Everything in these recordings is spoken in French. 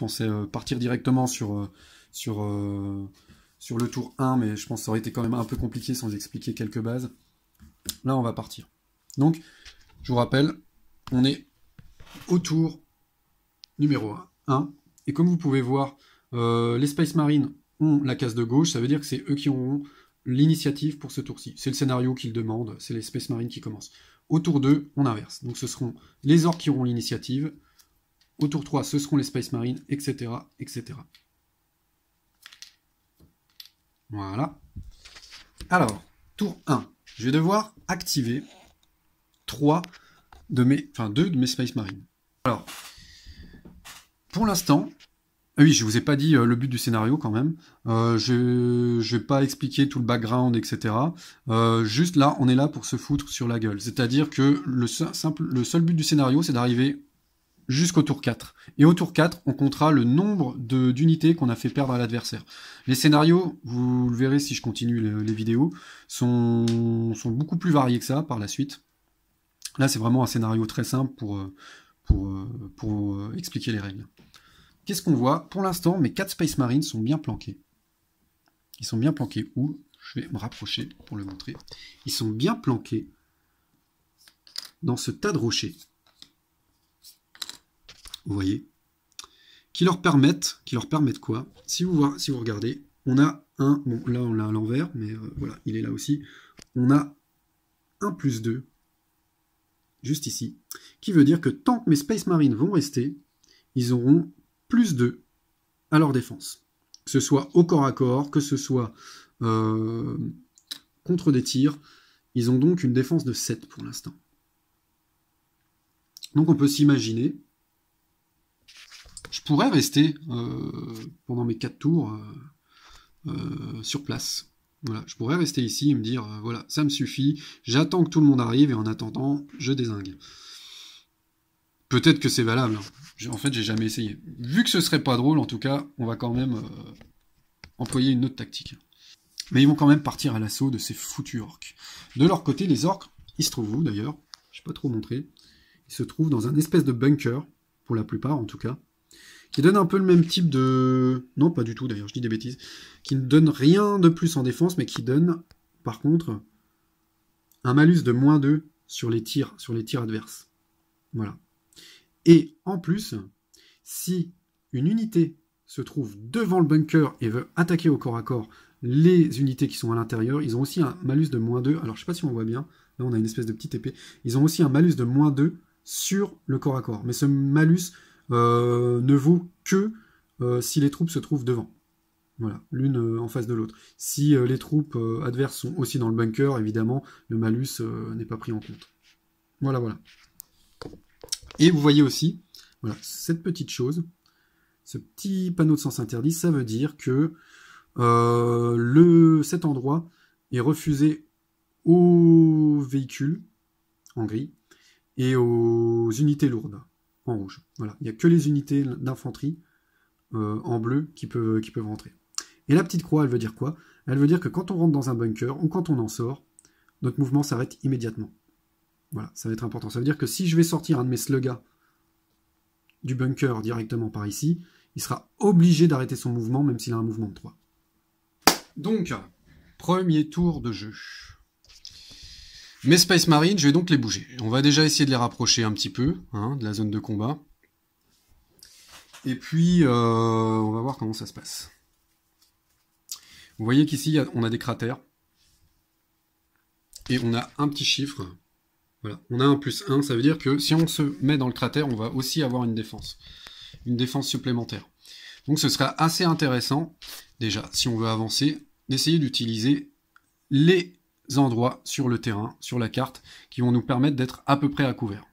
pensais partir directement sur le tour 1, mais je pense que ça aurait été quand même un peu compliqué sans expliquer quelques bases. Là, on va partir. Donc, je vous rappelle, on est au tour numéro 1. Et comme vous pouvez voir, les Space Marines ont la case de gauche, ça veut dire que c'est eux qui auront l'initiative pour ce tour-ci. C'est le scénario qu'ils demandent, c'est les Space Marines qui commencent. Au tour 2, on inverse. Donc ce seront les orques qui auront l'initiative. Au tour 3, ce seront les Space Marines, etc., etc. Voilà. Alors, tour 1. Je vais devoir activer 2 de mes Space Marines. Alors, pour l'instant, oui, je vous ai pas dit le but du scénario quand même. Je vais pas expliquer tout le background, etc. Juste là, on est là pour se foutre sur la gueule. C'est-à-dire que le seul but du scénario, c'est d'arriver jusqu'au tour 4. Et au tour 4, on comptera le nombre d'unités qu'on a fait perdre à l'adversaire. Les scénarios, vous le verrez si je continue les vidéos, sont beaucoup plus variés que ça par la suite. Là, c'est vraiment un scénario très simple pour expliquer les règles. Qu'est-ce qu'on voit? Pour l'instant, mes 4 Space Marines sont bien planqués. Ils sont bien planqués où? Je vais me rapprocher pour le montrer. Ils sont bien planqués dans ce tas de rochers. Vous voyez? Qui leur permettent quoi? Si vous regardez, on a un... Bon, là, on l'a à l'envers, mais voilà, il est là aussi. On a un +2, juste ici, qui veut dire que tant que mes Space Marines vont rester, ils auront +2 à leur défense. Que ce soit au corps à corps, que ce soit contre des tirs, ils ont donc une défense de 7 pour l'instant. Donc on peut s'imaginer, je pourrais rester pendant mes 4 tours sur place. Voilà, je pourrais rester ici et me dire, voilà, ça me suffit, j'attends que tout le monde arrive et en attendant, je dézingue. Peut-être que c'est valable. En fait, j'ai jamais essayé. Vu que ce serait pas drôle, en tout cas, on va quand même employer une autre tactique. Mais ils vont quand même partir à l'assaut de ces foutus orques. De leur côté, les orques, ils se trouvent où d'ailleurs? Je ne vais pas trop montrer. Ils se trouvent dans un espèce de bunker, pour la plupart en tout cas, qui donne un peu le même type de... Non, pas du tout d'ailleurs, je dis des bêtises. Qui ne donne rien de plus en défense, mais qui donne, par contre, un malus de -2 sur les tirs adverses. Voilà. Et en plus, si une unité se trouve devant le bunker et veut attaquer au corps à corps les unités qui sont à l'intérieur, ils ont aussi un malus de -2. Alors je sais pas si on voit bien, là on a une espèce de petite épée. Ils ont aussi un malus de -2 sur le corps à corps. Mais ce malus ne vaut que si les troupes se trouvent devant. Voilà, l'une en face de l'autre. Si les troupes adverses sont aussi dans le bunker, évidemment, le malus n'est pas pris en compte. Voilà, voilà. Et vous voyez aussi, voilà, cette petite chose, ce petit panneau de sens interdit, ça veut dire que cet endroit est refusé aux véhicules, en gris, et aux unités lourdes, en rouge. Voilà, il n'y a que les unités d'infanterie en bleu qui peuvent rentrer. Et la petite croix, elle veut dire quoi? Elle veut dire que quand on rentre dans un bunker, ou quand on en sort, notre mouvement s'arrête immédiatement. Voilà, ça va être important. Ça veut dire que si je vais sortir un de mes slugas du bunker directement par ici, il sera obligé d'arrêter son mouvement, même s'il a un mouvement de 3. Donc, premier tour de jeu. Mes Space Marines, je vais donc les bouger. On va déjà essayer de les rapprocher un petit peu de la zone de combat. Et puis, on va voir comment ça se passe. Vous voyez qu'ici, on a des cratères. Et on a un petit chiffre. Voilà, on a un +1, ça veut dire que si on se met dans le cratère, on va aussi avoir une défense supplémentaire. Donc ce sera assez intéressant, déjà, si on veut avancer, d'essayer d'utiliser les endroits sur le terrain, sur la carte, qui vont nous permettre d'être à peu près à couvert.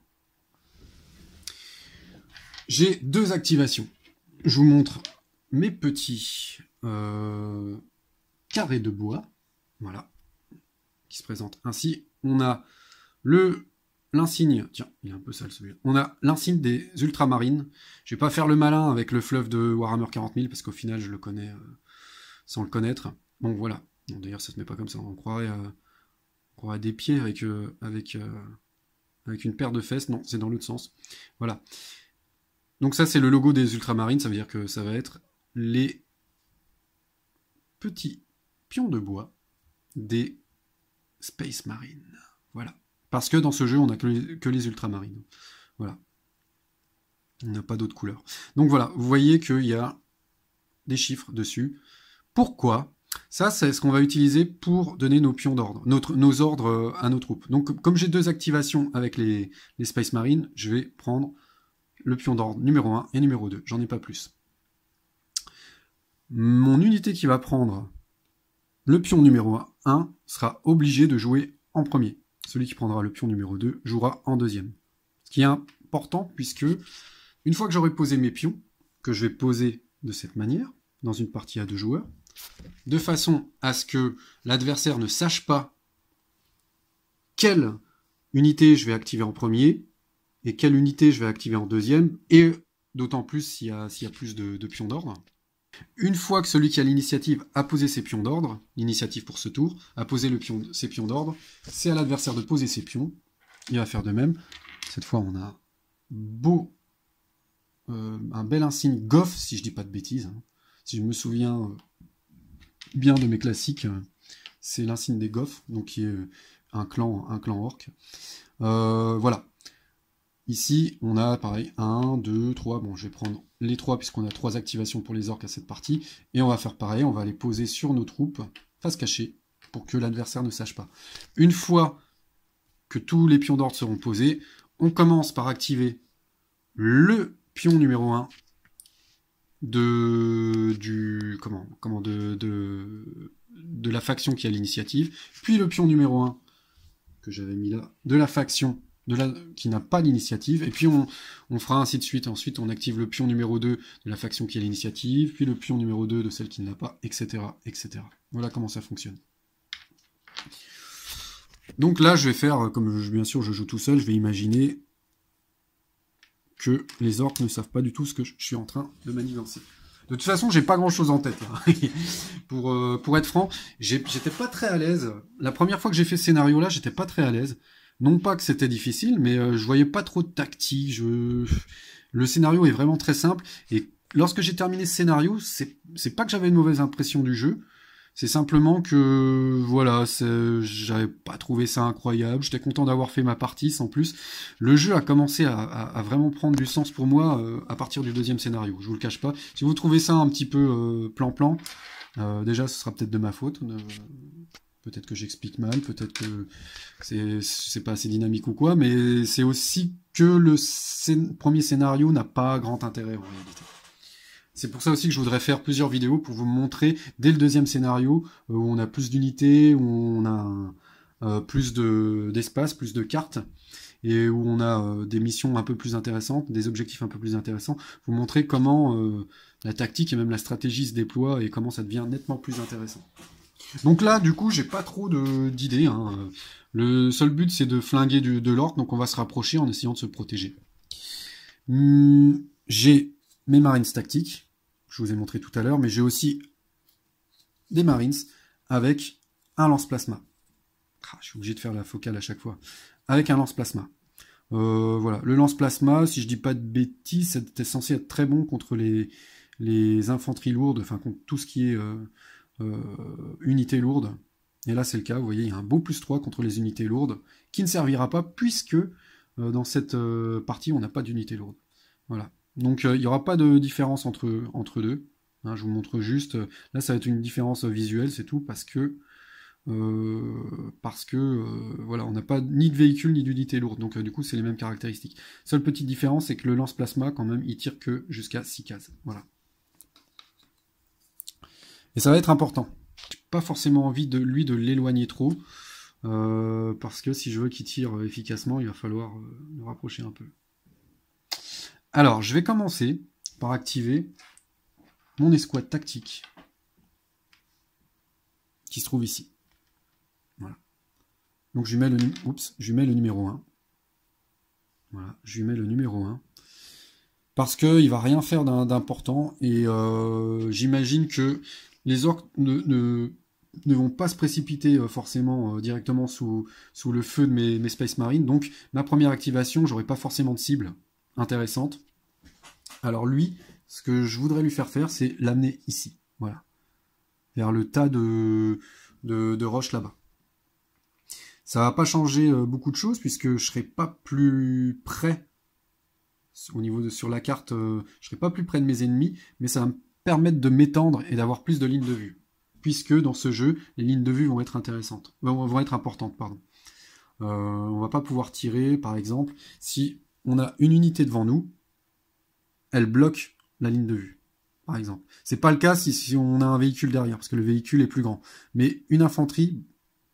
J'ai 2 activations. Je vous montre mes petits carrés de bois, voilà, qui se présentent ainsi. On a l'insigne, tiens, il est un peu sale celui-là. On a l'insigne des ultramarines. Je vais pas faire le malin avec le fleuve de Warhammer 40 000 parce qu'au final je le connais sans le connaître. Bon voilà. Bon, d'ailleurs ça se met pas comme ça. On croirait des pieds avec une paire de fesses. Non, c'est dans l'autre sens. Voilà. Donc ça, c'est le logo des ultramarines, ça veut dire que ça va être les petits pions de bois des Space Marines. Voilà. Parce que dans ce jeu, on n'a que les ultramarines. Voilà. On n'a pas d'autres couleurs. Donc voilà, vous voyez qu'il y a des chiffres dessus. Pourquoi? Ça, c'est ce qu'on va utiliser pour donner nos pions d'ordre, nos ordres à nos troupes. Donc, comme j'ai 2 activations avec les Space Marines, je vais prendre le pion d'ordre numéro 1 et numéro 2. J'en ai pas plus. Mon unité qui va prendre le pion numéro 1 sera obligé de jouer en premier. Celui qui prendra le pion numéro 2 jouera en deuxième. Ce qui est important puisque, une fois que j'aurai posé mes pions, que je vais poser de cette manière, dans une partie à 2 joueurs, de façon à ce que l'adversaire ne sache pas quelle unité je vais activer en premier et quelle unité je vais activer en deuxième, et d'autant plus s'il y a plus de pions d'ordre. Une fois que celui qui a l'initiative a posé ses pions d'ordre, l'initiative pour ce tour, a posé ses pions d'ordre, c'est à l'adversaire de poser ses pions, il va faire de même. Cette fois on a un bel insigne Goff, si je dis pas de bêtises, hein. Si je me souviens bien de mes classiques, c'est l'insigne des Goff, donc qui est un clan orc. Voilà. Ici, on a pareil, 1, 2, 3, bon je vais prendre les 3 puisqu'on a 3 activations pour les orques à cette partie, et on va faire pareil, on va les poser sur nos troupes, face cachée, pour que l'adversaire ne sache pas. Une fois que tous les pions d'ordre seront posés, on commence par activer le pion numéro 1 de la faction qui a l'initiative, puis le pion numéro 1 que j'avais mis là, de la faction qui n'a pas l'initiative, et puis on fera ainsi de suite. Ensuite, on active le pion numéro 2 de la faction qui a l'initiative, puis le pion numéro 2 de celle qui ne l'a pas, etc., etc. Voilà comment ça fonctionne. Donc là, je vais faire, comme bien sûr je joue tout seul, je vais imaginer que les orques ne savent pas du tout ce que je suis en train de manigancer. De toute façon, j'ai pas grand chose en tête, là. Pour être franc, j'étais pas très à l'aise. La première fois que j'ai fait ce scénario-là, j'étais pas très à l'aise. Non pas que c'était difficile, mais je voyais pas trop de tactique. Le scénario est vraiment très simple. Et lorsque j'ai terminé ce scénario, c'est pas que j'avais une mauvaise impression du jeu. C'est simplement que, voilà, j'avais pas trouvé ça incroyable. J'étais content d'avoir fait ma partie, sans plus. Le jeu a commencé à vraiment prendre du sens pour moi à partir du 2e scénario. Je vous le cache pas. Si vous trouvez ça un petit peu plan-plan, déjà, ce sera peut-être de ma faute. Peut-être que j'explique mal, peut-être que c'est pas assez dynamique ou quoi, mais c'est aussi que le premier scénario n'a pas grand intérêt en réalité. C'est pour ça aussi que je voudrais faire plusieurs vidéos pour vous montrer dès le 2e scénario où on a plus d'unités, où on a plus d'espace, plus de cartes, et où on a des missions un peu plus intéressantes, des objectifs un peu plus intéressants, vous montrer comment la tactique et même la stratégie se déploie et comment ça devient nettement plus intéressant. Donc là, du coup, j'ai pas trop d'idées, hein. Le seul but, c'est de flinguer de l'orque, donc on va se rapprocher en essayant de se protéger. J'ai mes Marines tactiques, je vous ai montré tout à l'heure, mais j'ai aussi des Marines avec un lance-plasma. Je suis obligé de faire la focale à chaque fois. Avec un lance-plasma. Voilà, le lance-plasma, si je dis pas de bêtises, c'était censé être très bon contre les infanteries lourdes, enfin contre tout ce qui est unités lourdes. Et là, c'est le cas, vous voyez, il y a un beau +3 contre les unités lourdes, qui ne servira pas, puisque dans cette partie, on n'a pas d'unité lourde. Voilà. Donc il n'y aura pas de différence entre deux. Hein, je vous montre juste. Là, ça va être une différence visuelle, c'est tout, parce que voilà, on n'a pas ni de véhicule ni d'unité lourde. Donc du coup, c'est les mêmes caractéristiques. Seule petite différence, c'est que le lance-plasma, quand même, il tire que jusqu'à 6 cases. Voilà. Et ça va être important. J'ai pas forcément envie de l'éloigner trop. Parce que si je veux qu'il tire efficacement, il va falloir le rapprocher un peu. Alors, je vais commencer par activer mon escouade tactique qui se trouve ici. Voilà. Donc, je lui mets le numéro 1. Voilà, je lui mets le numéro 1. Parce qu'il va rien faire d'important. Et j'imagine que les orques ne vont pas se précipiter forcément directement sous le feu de mes Space Marines. Donc, ma première activation, j'aurai pas forcément de cible intéressante. Alors lui, ce que je voudrais lui faire, c'est l'amener ici. Voilà. Vers le tas de roches là-bas. Ça va pas changer beaucoup de choses, puisque je serai pas plus près, au niveau sur la carte, je serai pas plus près de mes ennemis, mais ça va me permettre de m'étendre et d'avoir plus de lignes de vue. Puisque dans ce jeu, les lignes de vue vont être intéressantes. Vont être importantes, pardon. On va pas pouvoir tirer, par exemple, si on a une unité devant nous, elle bloque la ligne de vue, par exemple. C'est pas le cas si on a un véhicule derrière, parce que le véhicule est plus grand. Mais une infanterie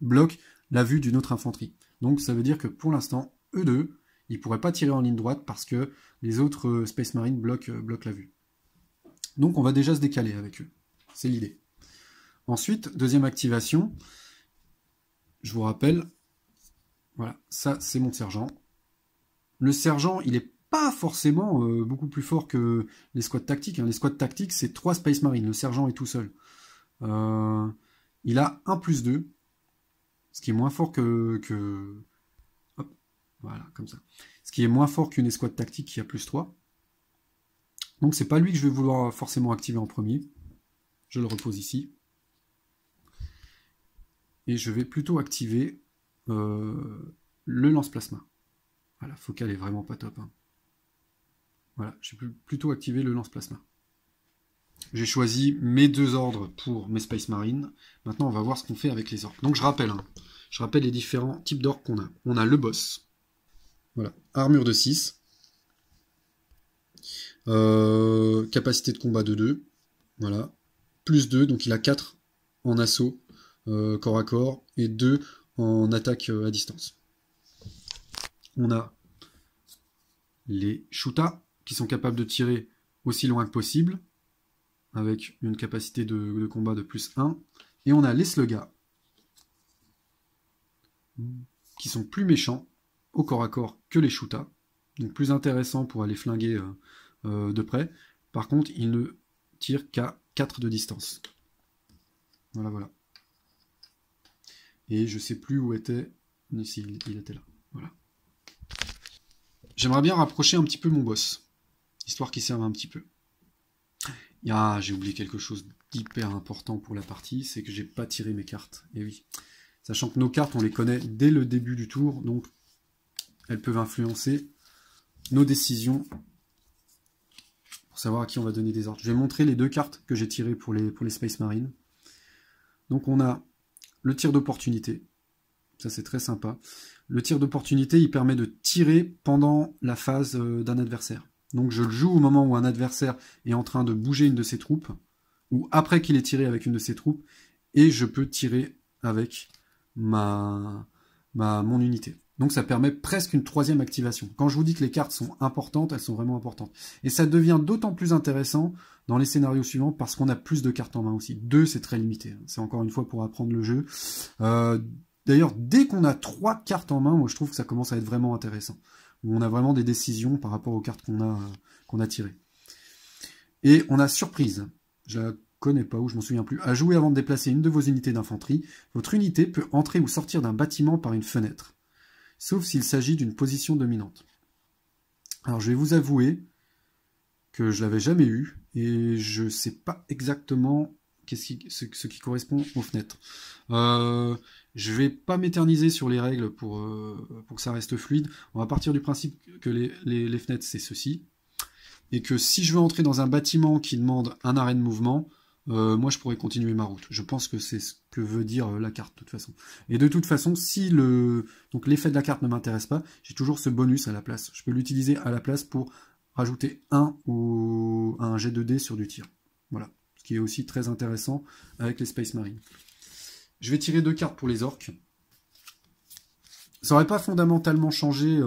bloque la vue d'une autre infanterie. Donc ça veut dire que pour l'instant, eux deux, ils pourraient pas tirer en ligne droite parce que les autres Space Marines bloquent la vue. Donc on va déjà se décaler avec eux. C'est l'idée. Ensuite, deuxième activation, je vous rappelle, voilà, ça c'est mon sergent. Le sergent, il est pas forcément beaucoup plus fort que les squads tactiques. Hein. Les squads tactiques, c'est 3 Space Marines. Le sergent est tout seul. Il a 1+2, ce qui est moins fort que... Hop, voilà, comme ça. Ce qui est moins fort qu'une escouade tactique qui a +3. Donc c'est pas lui que je vais vouloir forcément activer en premier. Je le repose ici. Et je vais plutôt activer le lance-plasma. Voilà, Focal est vraiment pas top. Hein. Voilà, j'ai plutôt activé le lance-plasma. J'ai choisi mes 2 ordres pour mes Space Marines. Maintenant, on va voir ce qu'on fait avec les orques. Donc je rappelle les différents types d'orques qu'on a. On a le boss. Voilà, armure de 6. Capacité de combat de 2. Voilà. +2, donc il a 4 en assaut, corps à corps, et 2 en attaque à distance. On a les Shuta, qui sont capables de tirer aussi loin que possible, avec une capacité de combat de +1. Et on a les Slugga, qui sont plus méchants au corps à corps que les Shuta, donc plus intéressants pour aller flinguer de près. Par contre, ils ne tirent qu'à 4 de distance. Voilà, voilà. Et je sais plus où était... Ici, il était là. Voilà. J'aimerais bien rapprocher un petit peu mon boss, histoire qu'il serve un petit peu. Ah, j'ai oublié quelque chose d'hyper important pour la partie, c'est que j'ai pas tiré mes cartes. Et oui, sachant que nos cartes, on les connaît dès le début du tour, donc elles peuvent influencer nos décisions pour savoir à qui on va donner des ordres. Je vais montrer les 2 cartes que j'ai tirées pour les Space Marines. Donc on a le tir d'opportunité, ça c'est très sympa. Le tir d'opportunité, il permet de tirer pendant la phase d'un adversaire. Donc je le joue au moment où un adversaire est en train de bouger une de ses troupes, ou après qu'il ait tiré avec une de ses troupes, et je peux tirer avec mon unité. Donc ça permet presque une 3e activation. Quand je vous dis que les cartes sont importantes, elles sont vraiment importantes. Et ça devient d'autant plus intéressant dans les scénarios suivants parce qu'on a plus de cartes en main aussi. 2, c'est très limité. C'est encore une fois pour apprendre le jeu. D'ailleurs, dès qu'on a 3 cartes en main, moi je trouve que ça commence à être vraiment intéressant. Où on a vraiment des décisions par rapport aux cartes qu'on a tirées. Et on a surprise. Je la connais pas ou je m'en souviens plus. À jouer avant de déplacer une de vos unités d'infanterie, votre unité peut entrer ou sortir d'un bâtiment par une fenêtre. Sauf s'il s'agit d'une position dominante. Alors je vais vous avouer que je l'avais jamais eu et je ne sais pas exactement ce qui correspond aux fenêtres. Je vais pas m'éterniser sur les règles pour que ça reste fluide. On va partir du principe que les fenêtres c'est ceci. Et que si je veux entrer dans un bâtiment qui demande un arrêt de mouvement, moi je pourrais continuer ma route. Je pense que c'est ce que veut dire la carte de toute façon. Et de toute façon, si l'effet de la carte ne m'intéresse pas, j'ai toujours ce bonus à la place. Je peux l'utiliser à la place pour rajouter un jet de dés sur du tir. Voilà. Ce qui est aussi très intéressant avec les Space Marines. Je vais tirer 2 cartes pour les orques. Ça n'aurait pas fondamentalement changé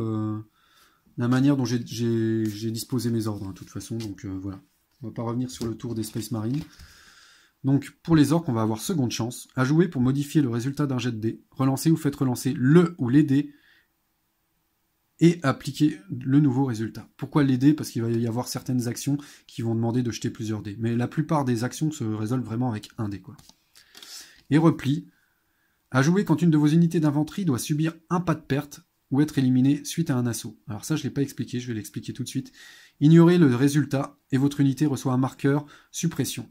la manière dont j'ai disposé mes ordres, hein, de toute façon. Donc voilà. On va pas revenir sur le tour des Space Marines. Donc pour les orques, on va avoir seconde chance. À jouer pour modifier le résultat d'un jet de dés. Relancez ou faites relancer le ou les dés. Et appliquer le nouveau résultat. Pourquoi les dés? Parce qu'il va y avoir certaines actions qui vont demander de jeter plusieurs dés. Mais la plupart des actions se résolvent vraiment avec un dé, quoi. Et repli. À jouer quand une de vos unités d'infanterie doit subir un pas de perte ou être éliminée suite à un assaut. Alors ça, je ne l'ai pas expliqué, je vais l'expliquer tout de suite. Ignorez le résultat et votre unité reçoit un marqueur suppression.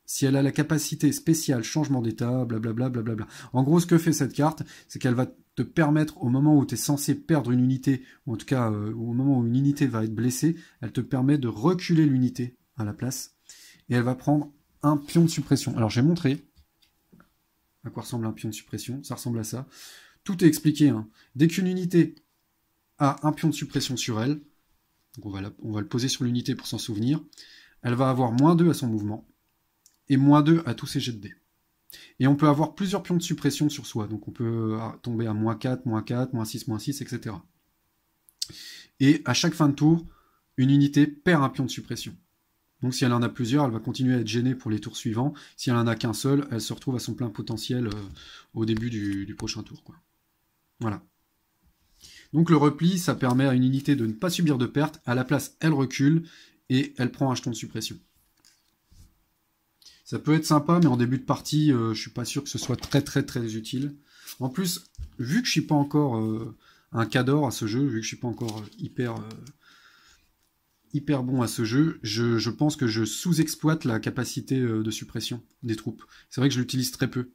Si elle a la capacité spéciale changement d'état, blablabla, blablabla. En gros, ce que fait cette carte, c'est qu'elle va te permettre, au moment où tu es censé perdre une unité, ou en tout cas au moment où une unité va être blessée, elle te permet de reculer l'unité à la place, et elle va prendre un pion de suppression. Alors je vais montrer à quoi ressemble un pion de suppression, ça ressemble à ça. Tout est expliqué, hein. Dès qu'une unité a un pion de suppression sur elle, donc on va le poser sur l'unité pour s'en souvenir, elle va avoir -2 à son mouvement, et -2 à tous ses jets de dés. Et on peut avoir plusieurs pions de suppression sur soi, donc on peut tomber à -4, -4, -6, etc. Et à chaque fin de tour, une unité perd un pion de suppression. Donc si elle en a plusieurs, elle va continuer à être gênée pour les tours suivants. Si elle en a qu'un seul, elle se retrouve à son plein potentiel au début du prochain tour, quoi. Voilà. Donc le repli, ça permet à une unité de ne pas subir de perte. À la place, elle recule et elle prend un jeton de suppression. Ça peut être sympa, mais en début de partie, je suis pas sûr que ce soit très utile. En plus, vu que je suis pas encore un cador à ce jeu, vu que je suis pas encore hyper bon à ce jeu, je pense que je sous-exploite la capacité de suppression des troupes. C'est vrai que je l'utilise très peu.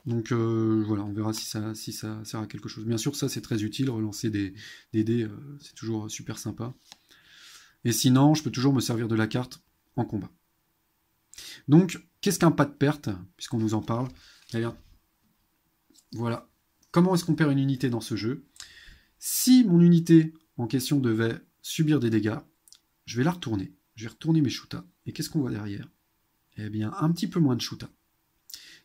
Donc voilà, on verra si ça sert à quelque chose. Bien sûr, ça c'est très utile, relancer des dés, c'est toujours super sympa. Et sinon, je peux toujours me servir de la carte en combat. Donc, qu'est-ce qu'un pas de perte, puisqu'on nous en parle? Eh bien, voilà. Comment est-ce qu'on perd une unité dans ce jeu? Si mon unité en question devait subir des dégâts, je vais la retourner. Je vais retourner mes shootas. Et qu'est-ce qu'on voit derrière? Eh bien, un petit peu moins de shootas.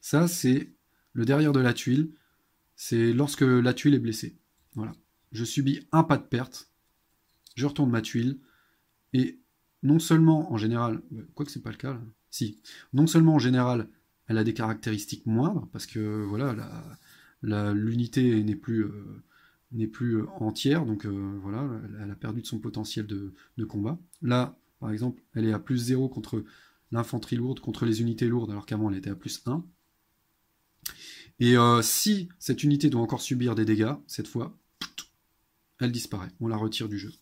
Ça, c'est le derrière de la tuile. C'est lorsque la tuile est blessée. Voilà. Je subis un pas de perte. Je retourne ma tuile. Et non seulement, en général, quoique c'est pas le cas, là, si, non seulement en général, elle a des caractéristiques moindres, parce que voilà, l'unité n'est plus entière, donc voilà, elle a perdu de son potentiel de combat. Là, par exemple, elle est à +0 contre l'infanterie lourde, contre les unités lourdes, alors qu'avant elle était à +1. Et si cette unité doit encore subir des dégâts, cette fois, elle disparaît, on la retire du jeu.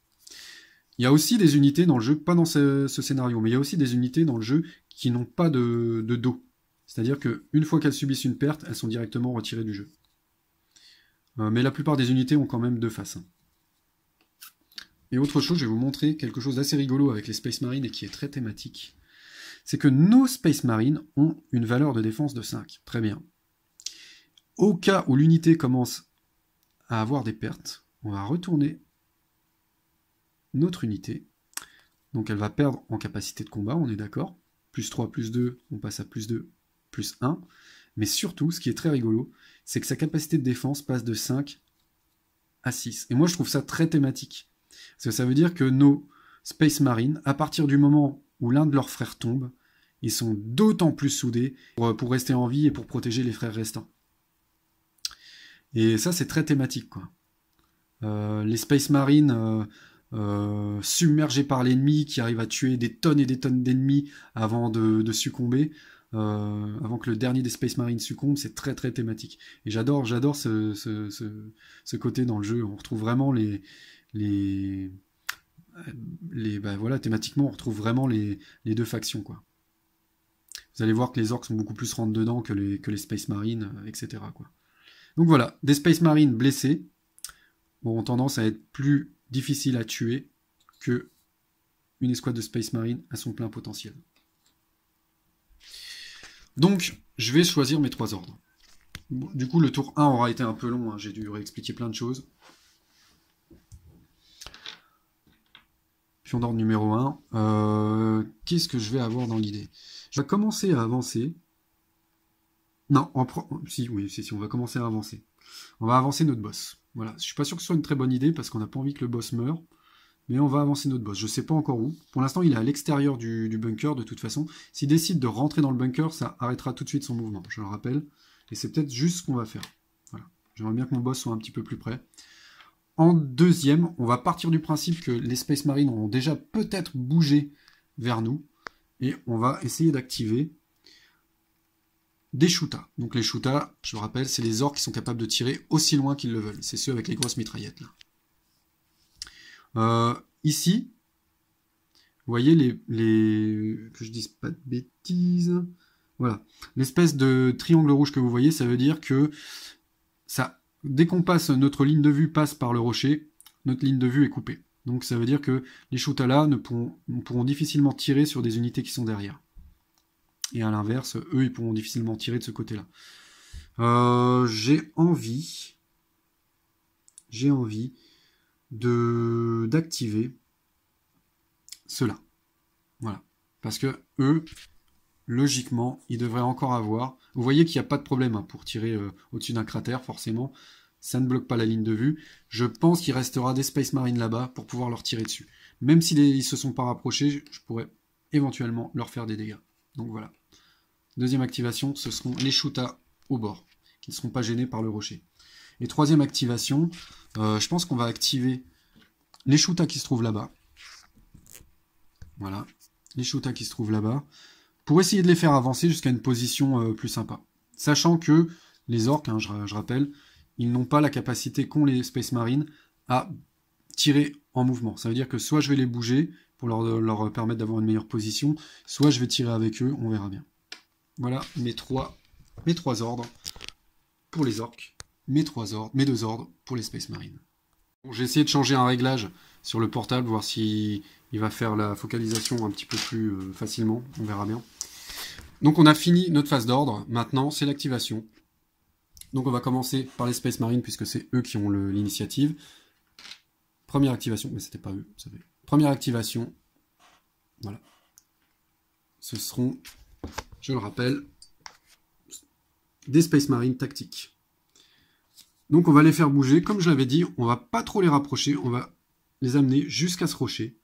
Il y a aussi des unités dans le jeu, pas dans ce scénario, mais il y a aussi des unités dans le jeu qui n'ont pas de dos. C'est-à-dire qu'une fois qu'elles subissent une perte, elles sont directement retirées du jeu. Mais la plupart des unités ont quand même 2 faces. Et autre chose, je vais vous montrer quelque chose d'assez rigolo avec les Space Marines et qui est très thématique. C'est que nos Space Marines ont une valeur de défense de 5. Très bien. Au cas où l'unité commence à avoir des pertes, on va retourner notre unité. Donc elle va perdre en capacité de combat, on est d'accord. +3, +2, on passe à +2, +1. Mais surtout, ce qui est très rigolo, c'est que sa capacité de défense passe de 5 à 6. Et moi, je trouve ça très thématique. Parce que ça veut dire que nos Space Marines, à partir du moment où l'un de leurs frères tombe, ils sont d'autant plus soudés pour rester en vie et pour protéger les frères restants. Et ça, c'est très thématique, quoi. Les Space Marines submergés par l'ennemi, qui arrivent à tuer des tonnes et des tonnes d'ennemis avant de succomber, avant que le dernier des Space Marines succombe, c'est très thématique. Et j'adore ce côté dans le jeu. On retrouve vraiment voilà, thématiquement, on retrouve vraiment les 2 factions, quoi. Vous allez voir que les orques sont beaucoup plus rentre-dedans que les Space Marines, etc., quoi. Donc voilà, des Space Marines blessés ont tendance à être plus difficiles à tuer que une escouade de Space Marine à son plein potentiel. Donc, je vais choisir mes 3 ordres. Du coup, le tour 1 aura été un peu long, hein, j'ai dû réexpliquer plein de choses. Pion d'ordre numéro 1. Qu'est-ce que je vais avoir dans l'idée? Je vais commencer à avancer. Non, si, on va commencer à avancer. On va avancer notre boss. Voilà, je suis pas sûr que ce soit une très bonne idée parce qu'on n'a pas envie que le boss meure. Mais on va avancer notre boss. Je sais pas encore où. Pour l'instant, il est à l'extérieur du bunker de toute façon. S'il décide de rentrer dans le bunker, ça arrêtera tout de suite son mouvement, je le rappelle. Et c'est peut-être juste ce qu'on va faire. Voilà. J'aimerais bien que mon boss soit un petit peu plus près. En deuxième, on va partir du principe que les Space Marines ont déjà peut-être bougé vers nous. Et on va essayer d'activer des shootas. Donc les shootas, je le rappelle, c'est les orques qui sont capables de tirer aussi loin qu'ils le veulent. C'est ceux avec les grosses mitraillettes, là. Ici, voyez que je dise pas de bêtises. Voilà. L'espèce de triangle rouge que vous voyez, ça veut dire que ça, dès qu'on passe, notre ligne de vue passe par le rocher, notre ligne de vue est coupée. Donc ça veut dire que les Shootala pourront difficilement tirer sur des unités qui sont derrière. Et à l'inverse, eux, ils pourront difficilement tirer de ce côté-là. J'ai envie d'activer cela. Voilà. Parce que eux, logiquement, ils devraient encore avoir... Vous voyez qu'il n'y a pas de problème hein, pour tirer au-dessus d'un cratère, forcément. Ça ne bloque pas la ligne de vue. Je pense qu'il restera des Space Marines là-bas pour pouvoir leur tirer dessus. Même s'ils ne se sont pas rapprochés, je pourrais éventuellement leur faire des dégâts. Donc voilà. Deuxième activation, ce seront les Shoota au bord, qui ne seront pas gênés par le rocher. Et troisième activation, je pense qu'on va activer les Shoota qui se trouvent là-bas. Voilà, les Shoota qui se trouvent là-bas, pour essayer de les faire avancer jusqu'à une position plus sympa. Sachant que les orques, hein, je rappelle, ils n'ont pas la capacité qu'ont les Space Marines à tirer en mouvement. Ça veut dire que soit je vais les bouger pour leur permettre d'avoir une meilleure position, soit je vais tirer avec eux, on verra bien. Voilà mes trois ordres pour les orques, mes deux ordres pour les Space Marines. Bon, j'ai essayé de changer un réglage sur le portable, voir si il va faire la focalisation un petit peu plus facilement, on verra bien. Donc on a fini notre phase d'ordre, maintenant c'est l'activation. Donc on va commencer par les Space Marines, puisque c'est eux qui ont l'initiative. Première activation, mais c'était pas eux, vous savez. Première activation, voilà. Ce seront, je le rappelle, des Space Marines tactiques. Donc on va les faire bouger, comme je l'avais dit, on va pas trop les rapprocher, on va les amener jusqu'à ce rocher,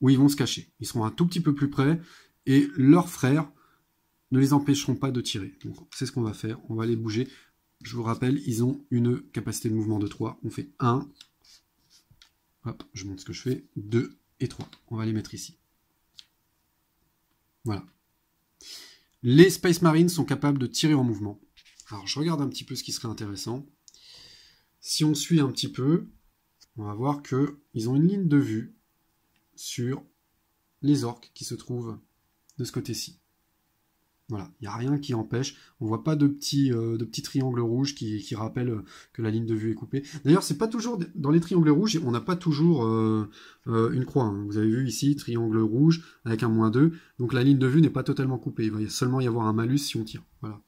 où ils vont se cacher. Ils seront un tout petit peu plus près, et leurs frères ne les empêcheront pas de tirer. Donc c'est ce qu'on va faire, on va les bouger. Je vous rappelle, ils ont une capacité de mouvement de 3. On fait 1, hop, je montre ce que je fais, 2 et 3. On va les mettre ici. Voilà. Les Space Marines sont capables de tirer en mouvement. Alors je regarde un petit peu ce qui serait intéressant. Si on suit un petit peu, on va voir qu'ils ont une ligne de vue sur les orques qui se trouvent de ce côté-ci. Voilà, il n'y a rien qui empêche. On ne voit pas de petits triangles rouges qui rappellent que la ligne de vue est coupée. D'ailleurs, c'est pas toujours dans les triangles rouges, on n'a pas toujours une croix. Hein. Vous avez vu ici, triangle rouge avec un -2. Donc la ligne de vue n'est pas totalement coupée. Il va seulement y avoir un malus si on tire. Voilà.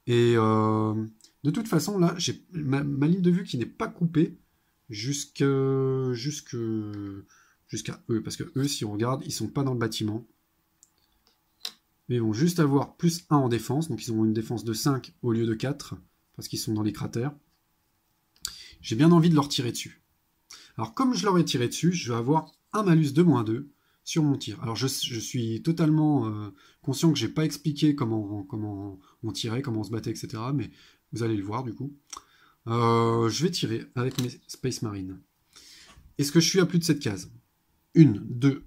Et de toute façon, là, j'ai ma ligne de vue qui n'est pas coupée jusqu'à eux. Parce que eux, si on regarde, ils ne sont pas dans le bâtiment. Mais ils vont juste avoir plus 1 en défense. Donc ils ont une défense de 5 au lieu de 4. Parce qu'ils sont dans les cratères. J'ai bien envie de leur tirer dessus. Alors comme je leur ai tiré dessus, je vais avoir un malus de -2 sur mon tir. Alors je suis totalement conscient que j'ai pas expliqué comment on tirait, comment on se battait, etc. Mais vous allez le voir du coup. Je vais tirer avec mes Space Marines. Est-ce que je suis à plus de cette case? 1, 2,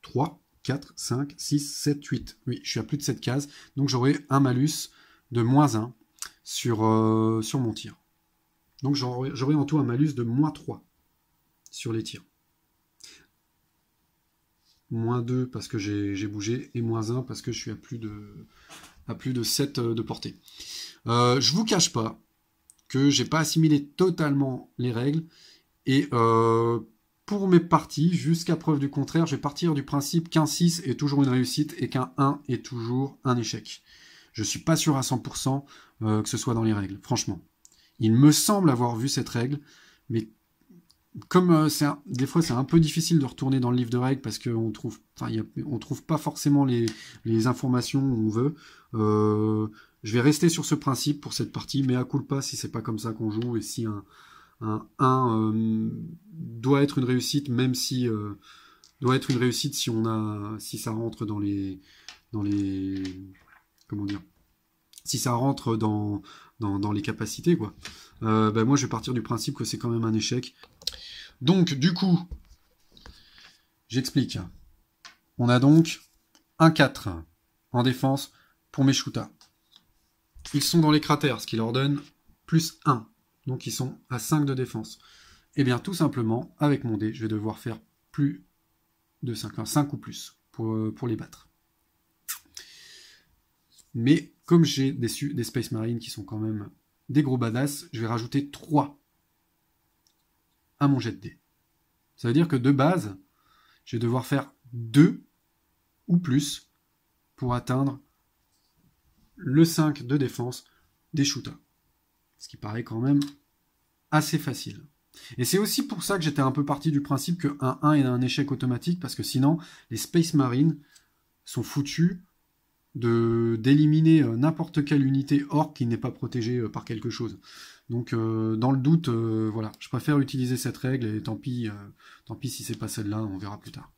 3, 4, 5, 6, 7, 8. Oui, je suis à plus de cette case. Donc j'aurai un malus de -1 sur mon tir. Donc j'aurai en tout un malus de -3 sur les tirs. -2 parce que j'ai bougé, et -1 parce que je suis à plus de 7 de portée. Je vous cache pas que j'ai pas assimilé totalement les règles, et pour mes parties, jusqu'à preuve du contraire, je vais partir du principe qu'un 6 est toujours une réussite et qu'un 1 est toujours un échec. Je suis pas sûr à 100% que ce soit dans les règles, franchement. Il me semble avoir vu cette règle, mais comme des fois c'est un peu difficile de retourner dans le livre de règles parce qu'on trouve pas forcément les informations où on veut, je vais rester sur ce principe pour cette partie, mais à culpa si c'est pas comme ça qu'on joue, et si un 1 doit être une réussite, même si doit être une réussite si ça rentre dans les comment dire, si ça rentre dans les capacités, quoi. Moi je vais partir du principe que c'est quand même un échec. Donc du coup, j'explique. On a donc un 4 en défense pour mes Shoota. Ils sont dans les cratères, ce qui leur donne plus 1. Donc ils sont à 5 de défense. Et bien tout simplement, avec mon dé, je vais devoir faire plus de 5, enfin 5 ou plus pour les battre. Mais comme j'ai des Space Marines qui sont quand même des gros badass, je vais rajouter 3 à mon jet de dés. Ça veut dire que de base, je vais devoir faire 2 ou plus pour atteindre le 5 de défense des shooters. Ce qui paraît quand même assez facile. Et c'est aussi pour ça que j'étais un peu parti du principe que 1-1 est un échec automatique, parce que sinon, les Space Marines sont foutus d'éliminer n'importe quelle unité orc qui n'est pas protégée par quelque chose. Donc dans le doute, voilà, je préfère utiliser cette règle, et tant pis si c'est pas celle-là, on verra plus tard.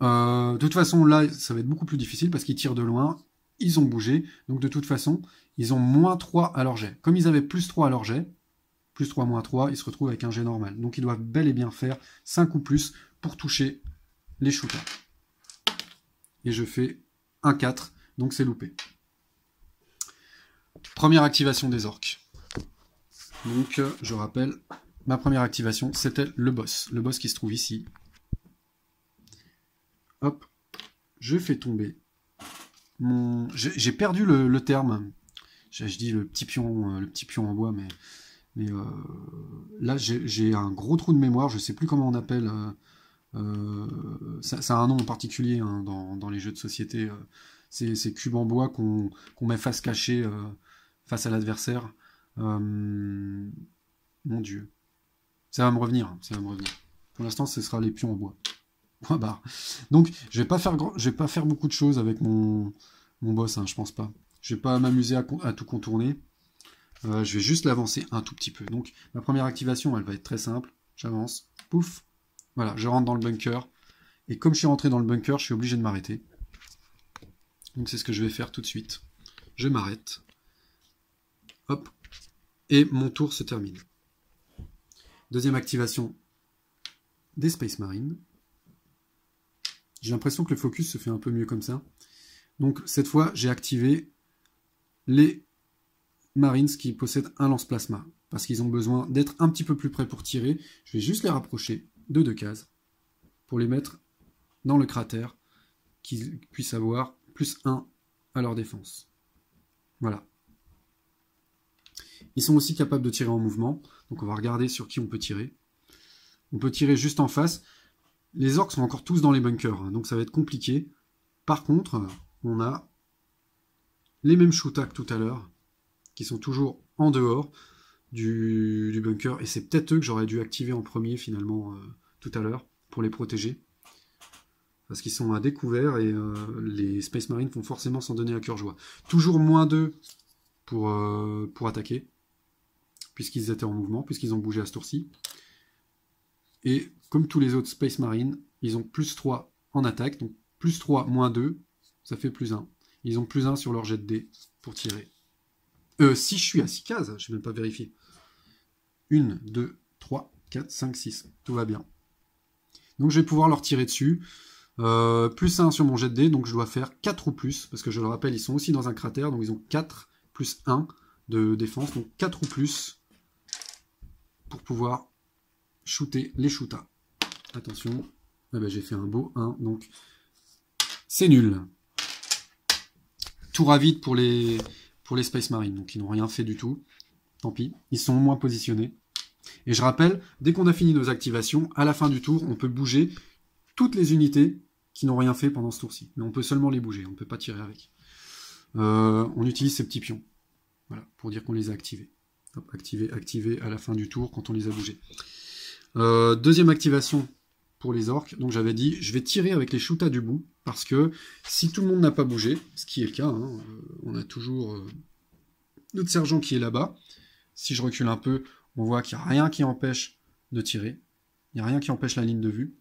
De toute façon, là, ça va être beaucoup plus difficile, parce qu'ils tirent de loin, ils ont bougé, donc de toute façon, ils ont moins 3 à leur jet. Comme ils avaient plus 3 à leur jet, plus 3, moins 3, ils se retrouvent avec un jet normal. Donc ils doivent bel et bien faire 5 ou plus pour toucher les shooters. Et je fais un 4, donc c'est loupé. Première activation des orques. Donc je rappelle, ma première activation, c'était le boss. Le boss qui se trouve ici. Hop, je fais tomber mon... J'ai perdu le terme. Je dis le petit pion en bois, mais là j'ai un gros trou de mémoire, je sais plus comment on appelle, ça a un nom en particulier hein, dans les jeux de société, ces cubes en bois qu'on met face cachée face à l'adversaire. Mon dieu, ça va me revenir. Pour l'instant ce sera les pions en bois. Donc je vais pas faire beaucoup de choses avec mon boss, hein, je pense pas. Je vais pas m'amuser à tout contourner. Je vais juste l'avancer un tout petit peu. Donc ma première activation, elle va être très simple. J'avance, pouf, voilà, je rentre dans le bunker. Et comme je suis rentré dans le bunker, je suis obligé de m'arrêter. Donc c'est ce que je vais faire tout de suite. Je m'arrête. Hop. Et mon tour se termine. Deuxième activation des Space Marines. J'ai l'impression que le focus se fait un peu mieux comme ça. Donc cette fois, j'ai activé les Marines qui possèdent un lance-plasma, parce qu'ils ont besoin d'être un petit peu plus près pour tirer. Je vais juste les rapprocher de 2 cases, pour les mettre dans le cratère, qu'ils puissent avoir plus 1 à leur défense. Voilà. Ils sont aussi capables de tirer en mouvement, donc on va regarder sur qui on peut tirer. On peut tirer juste en face. Les orques sont encore tous dans les bunkers, hein, donc ça va être compliqué. Par contre, on a les mêmes shootas que tout à l'heure, qui sont toujours en dehors du bunker, et c'est peut-être eux que j'aurais dû activer en premier finalement tout à l'heure, pour les protéger. Parce qu'ils sont à découvert, et les Space Marines vont forcément s'en donner à cœur joie. Toujours moins 2 pour attaquer, puisqu'ils étaient en mouvement, puisqu'ils ont bougé à ce tour-ci. Et comme tous les autres Space Marines, ils ont plus 3 en attaque, donc plus 3, moins 2, ça fait plus 1. Ils ont plus 1 sur leur jet de dés pour tirer. Si je suis à 6 cases, je ne vais même pas vérifier. 1, 2, 3, 4, 5, 6. Tout va bien. Donc je vais pouvoir leur tirer dessus. Plus 1 sur mon jet de dés, donc je dois faire 4 ou plus, parce que je le rappelle, ils sont aussi dans un cratère, donc ils ont 4 plus 1 de défense, donc 4 ou plus pour pouvoir shooter les shootas. Attention, ah ben, j'ai fait un beau 1, donc c'est nul. Tour à vide pour les Space Marines, donc ils n'ont rien fait du tout. Tant pis, ils sont moins positionnés. Et je rappelle, dès qu'on a fini nos activations, à la fin du tour, on peut bouger toutes les unités qui n'ont rien fait pendant ce tour-ci. Mais on peut seulement les bouger, on ne peut pas tirer avec. On utilise ces petits pions. Voilà, pour dire qu'on les a activés. Hop, activer à la fin du tour quand on les a bougés. Deuxième activation pour les orques. Donc j'avais dit, je vais tirer avec les shootas du bout, parce que si tout le monde n'a pas bougé, ce qui est le cas, hein, on a toujours notre sergent qui est là-bas. Si je recule un peu, on voit qu'il n'y a rien qui empêche de tirer. Il n'y a rien qui empêche la ligne de vue.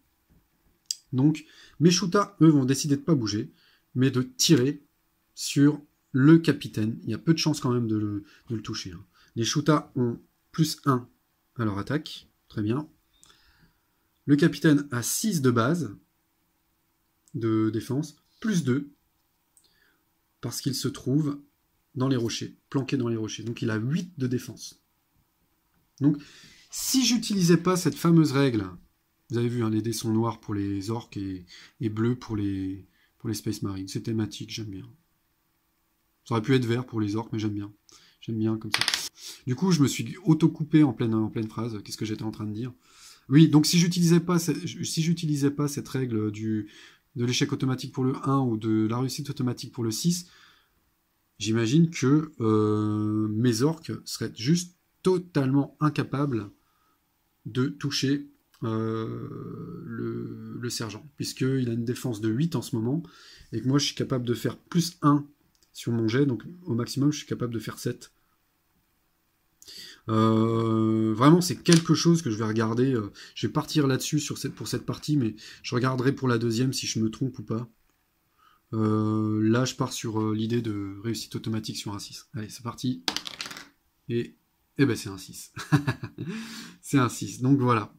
Donc, mes shootas, eux, vont décider de ne pas bouger, mais de tirer sur le capitaine. Il y a peu de chances quand même de le toucher. Hein. Les shootas ont plus 1 à leur attaque. Très bien. Le capitaine a 6 de base de défense, plus 2, parce qu'il se trouve dans les rochers, planqué dans les rochers. Donc il a 8 de défense. Donc, si j'utilisais pas cette fameuse règle Vous avez vu, hein, les dés sont noirs pour les orques et bleus pour les Space Marines. C'est thématique, j'aime bien. Ça aurait pu être vert pour les orques, mais j'aime bien. J'aime bien comme ça. Du coup, je me suis auto-coupé en pleine phrase. Qu'est-ce que j'étais en train de dire? Oui, donc si j'utilisais pas cette règle de l'échec automatique pour le 1 ou de la réussite automatique pour le 6, j'imagine que mes orques seraient juste totalement incapables de toucher le sergent, puisqu'il a une défense de 8 en ce moment, et que moi je suis capable de faire plus 1 sur mon jet, donc au maximum je suis capable de faire 7. Vraiment c'est quelque chose que je vais regarder, je vais partir là-dessus pour cette partie, mais je regarderai pour la deuxième si je me trompe ou pas. Là je pars sur l'idée de réussite automatique sur un 6. Allez, c'est parti. Et ben c'est un 6. C'est un 6, donc voilà.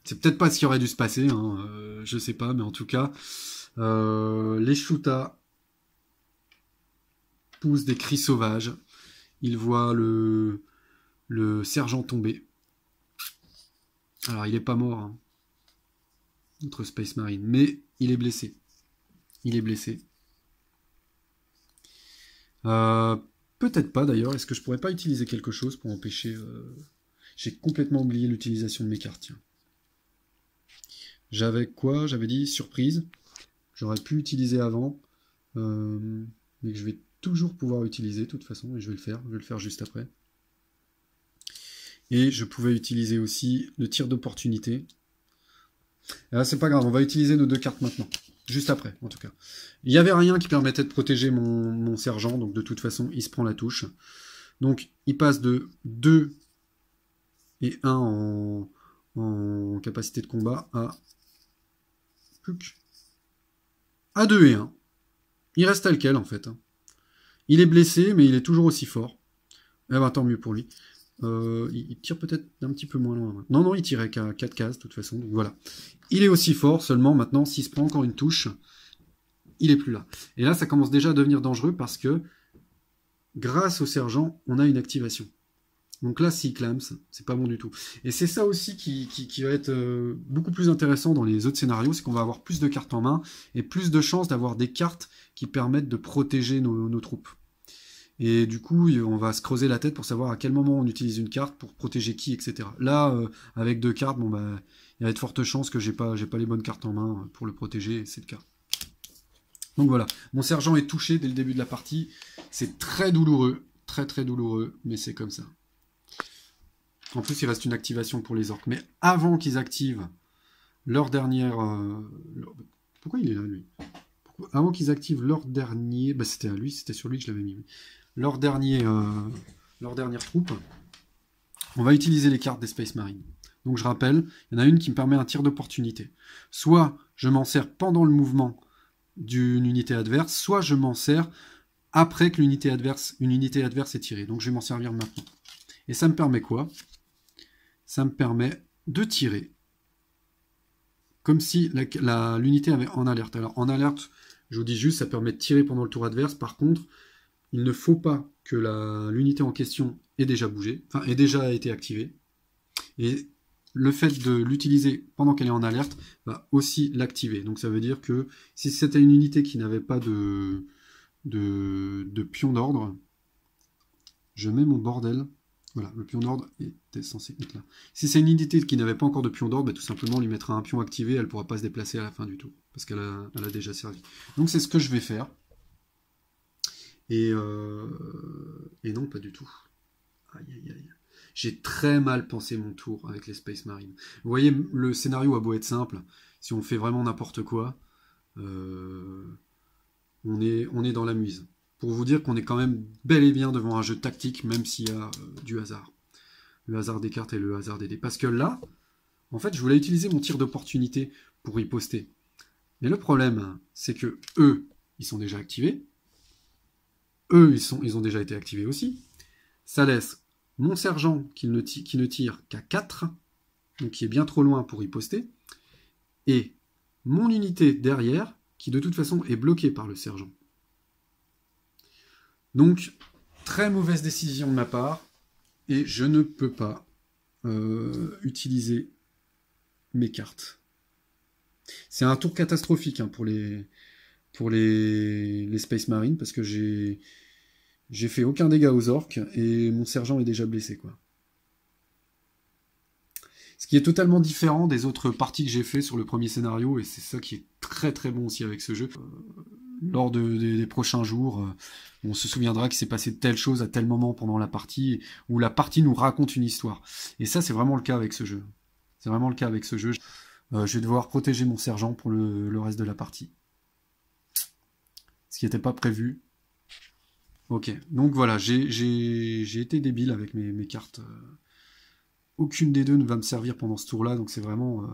C'est peut-être pas ce qui aurait dû se passer, hein, je sais pas, mais en tout cas, les Shuta poussent des cris sauvages. Ils voient le sergent tomber. Alors, il est pas mort, hein, notre Space Marine, mais il est blessé. Il est blessé. Peut-être pas d'ailleurs. Est-ce que je pourrais pas utiliser quelque chose pour empêcher... J'ai complètement oublié l'utilisation de mes cartes, tiens. J'avais quoi? J'avais dit surprise. J'aurais pu utiliser avant, mais que je vais toujours pouvoir utiliser de toute façon, et je vais le faire. Je vais le faire juste après. Et je pouvais utiliser aussi le tir d'opportunité. Là, c'est pas grave, on va utiliser nos deux cartes maintenant. Juste après, en tout cas. Il n'y avait rien qui permettait de protéger mon sergent, donc de toute façon, il se prend la touche. Donc, il passe de 2 et 1 en capacité de combat à 2 et 1. Il reste tel quel, en fait. Il est blessé, mais il est toujours aussi fort. Eh ben, tant mieux pour lui. Il tire peut-être un petit peu moins loin. Non, il tirait qu'à 4 cases, de toute façon. Donc voilà. Il est aussi fort, seulement maintenant, s'il se prend encore une touche, il est plus là. Et là, ça commence déjà à devenir dangereux parce que, grâce au sergent, on a une activation. Donc là, s'il clams, c'est pas bon du tout. Et c'est ça aussi qui va être beaucoup plus intéressant dans les autres scénarios, c'est qu'on va avoir plus de cartes en main et plus de chances d'avoir des cartes qui permettent de protéger nos troupes. Et du coup, on va se creuser la tête pour savoir à quel moment on utilise une carte pour protéger qui, etc. Là, avec 2 cartes, bon bah, il y a de fortes chances que j'ai pas les bonnes cartes en main pour le protéger, et c'est le cas. Donc voilà, mon sergent est touché dès le début de la partie. C'est très douloureux, très très douloureux, mais c'est comme ça. En plus, il reste une activation pour les orques. Mais avant qu'ils activent leur dernière... Pourquoi il est là, lui? Avant qu'ils activent leur dernier... Bah, c'était à lui, c'était sur lui que je l'avais mis. Leur dernière troupe, on va utiliser les cartes des Space Marines. Donc je rappelle, il y en a une qui me permet un tir d'opportunité. Soit je m'en sers pendant le mouvement d'une unité adverse, soit je m'en sers après que une unité adverse est tirée. Donc je vais m'en servir maintenant. Et ça me permet quoi? Ça me permet de tirer comme si l'unité avait en alerte. Alors en alerte, je vous dis juste, ça permet de tirer pendant le tour adverse. Par contre, il ne faut pas que l'unité en question ait déjà bougé, enfin ait déjà été activée. Et le fait de l'utiliser pendant qu'elle est en alerte va aussi l'activer. Donc ça veut dire que si c'était une unité qui n'avait pas de pion d'ordre, je mets mon bordel. Voilà, le pion d'ordre était censé être là. Si c'est une unité qui n'avait pas encore de pion d'ordre, bah, tout simplement on lui mettra un pion activé, elle ne pourra pas se déplacer à la fin du tout, parce qu'elle a déjà servi. Donc c'est ce que je vais faire. Et non, pas du tout. Aïe, aïe, aïe. J'ai très mal pensé mon tour avec les Space Marines. Vous voyez, le scénario a beau être simple, si on fait vraiment n'importe quoi, on est dans la mise. Pour vous dire qu'on est quand même bel et bien devant un jeu tactique, même s'il y a du hasard. Le hasard des cartes et le hasard des dés. Parce que là, en fait, je voulais utiliser mon tir d'opportunité pour riposter. Mais le problème, c'est que eux, ils sont déjà activés. Eux, ils ont déjà été activés aussi. Ça laisse mon sergent qui ne tire qu'à 4, donc qui est bien trop loin pour riposter, et mon unité derrière, qui de toute façon est bloquée par le sergent. Donc, très mauvaise décision de ma part, et je ne peux pas utiliser mes cartes. C'est un tour catastrophique hein, pour les Space Marines, parce que j'ai fait aucun dégât aux orques, et mon sergent est déjà blessé, quoi. Ce qui est totalement différent des autres parties que j'ai fait sur le premier scénario, et c'est ça qui est très très bon aussi avec ce jeu. Lors des prochains jours, on se souviendra qu'il s'est passé telle chose à tel moment pendant la partie, où la partie nous raconte une histoire. Et ça, c'est vraiment le cas avec ce jeu. C'est vraiment le cas avec ce jeu. Je vais devoir protéger mon sergent pour le reste de la partie. Ce qui n'était pas prévu. Ok, donc voilà, j'ai été débile avec mes cartes. Aucune des deux ne va me servir pendant ce tour-là, donc c'est vraiment...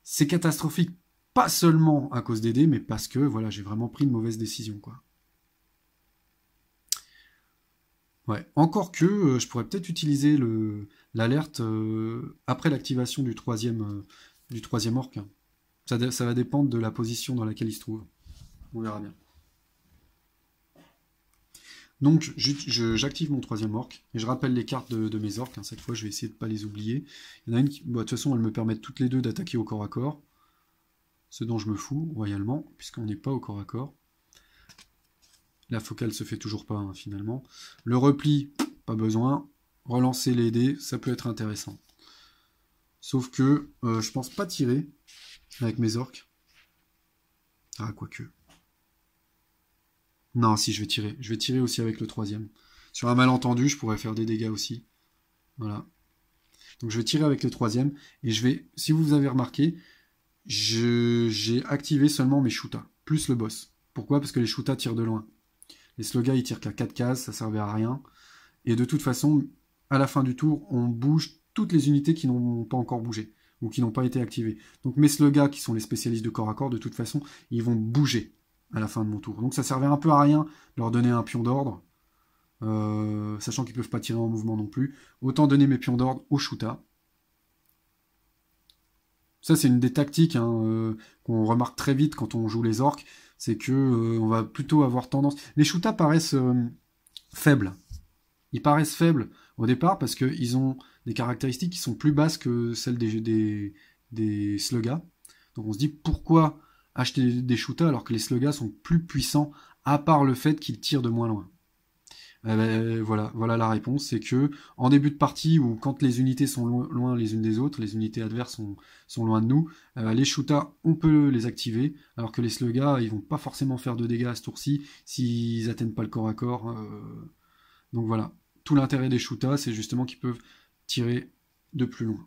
c'est catastrophique, pas seulement à cause des dés, mais parce que voilà, j'ai vraiment pris une mauvaise décision, quoi. Ouais, encore que je pourrais peut-être utiliser l'alerte après l'activation du troisième orc. Ça va dépendre de la position dans laquelle il se trouve. On verra bien. Donc j'active mon troisième orc, et je rappelle les cartes de mes orcs, hein. Cette fois je vais essayer de ne pas les oublier. Il y en a une qui, de toute façon elles me permettent toutes les deux d'attaquer au corps à corps, ce dont je me fous royalement, puisqu'on n'est pas au corps à corps. La focale se fait toujours pas hein, finalement. Le repli, pas besoin. Relancer les dés, ça peut être intéressant. Sauf que je pense pas tirer avec mes orcs. Ah, quoique. Non, si, je vais tirer. Je vais tirer aussi avec le troisième. Sur un malentendu, je pourrais faire des dégâts aussi. Voilà. Donc je vais tirer avec le troisième. Et je vais, si vous avez remarqué, j'ai activé seulement mes shootas, plus le boss. Pourquoi? Parce que les shootas tirent de loin. Les slogas, ils tirent qu'à 4 cases, ça servait à rien. Et de toute façon, à la fin du tour, on bouge toutes les unités qui n'ont pas encore bougé, ou qui n'ont pas été activées. Donc mes slogas, qui sont les spécialistes de corps à corps, de toute façon, ils vont bouger à la fin de mon tour. Donc ça servait un peu à rien de leur donner un pion d'ordre, sachant qu'ils ne peuvent pas tirer en mouvement non plus. Autant donner mes pions d'ordre aux shootas. Ça, c'est une des tactiques hein, qu'on remarque très vite quand on joue les orques, c'est que on va plutôt avoir tendance... Les shootas paraissent faibles. Ils paraissent faibles au départ parce qu'ils ont des caractéristiques qui sont plus basses que celles des slugas. Donc on se dit pourquoi acheter des shootas alors que les slugas sont plus puissants, à part le fait qu'ils tirent de moins loin. Voilà la réponse, c'est que en début de partie, ou quand les unités sont loin les unes des autres, les unités adverses sont loin de nous, les shootas, on peut les activer, alors que les slugas, ils vont pas forcément faire de dégâts à ce tour-ci, s'ils atteignent pas le corps à corps. Donc voilà, tout l'intérêt des shootas, c'est justement qu'ils peuvent tirer de plus loin.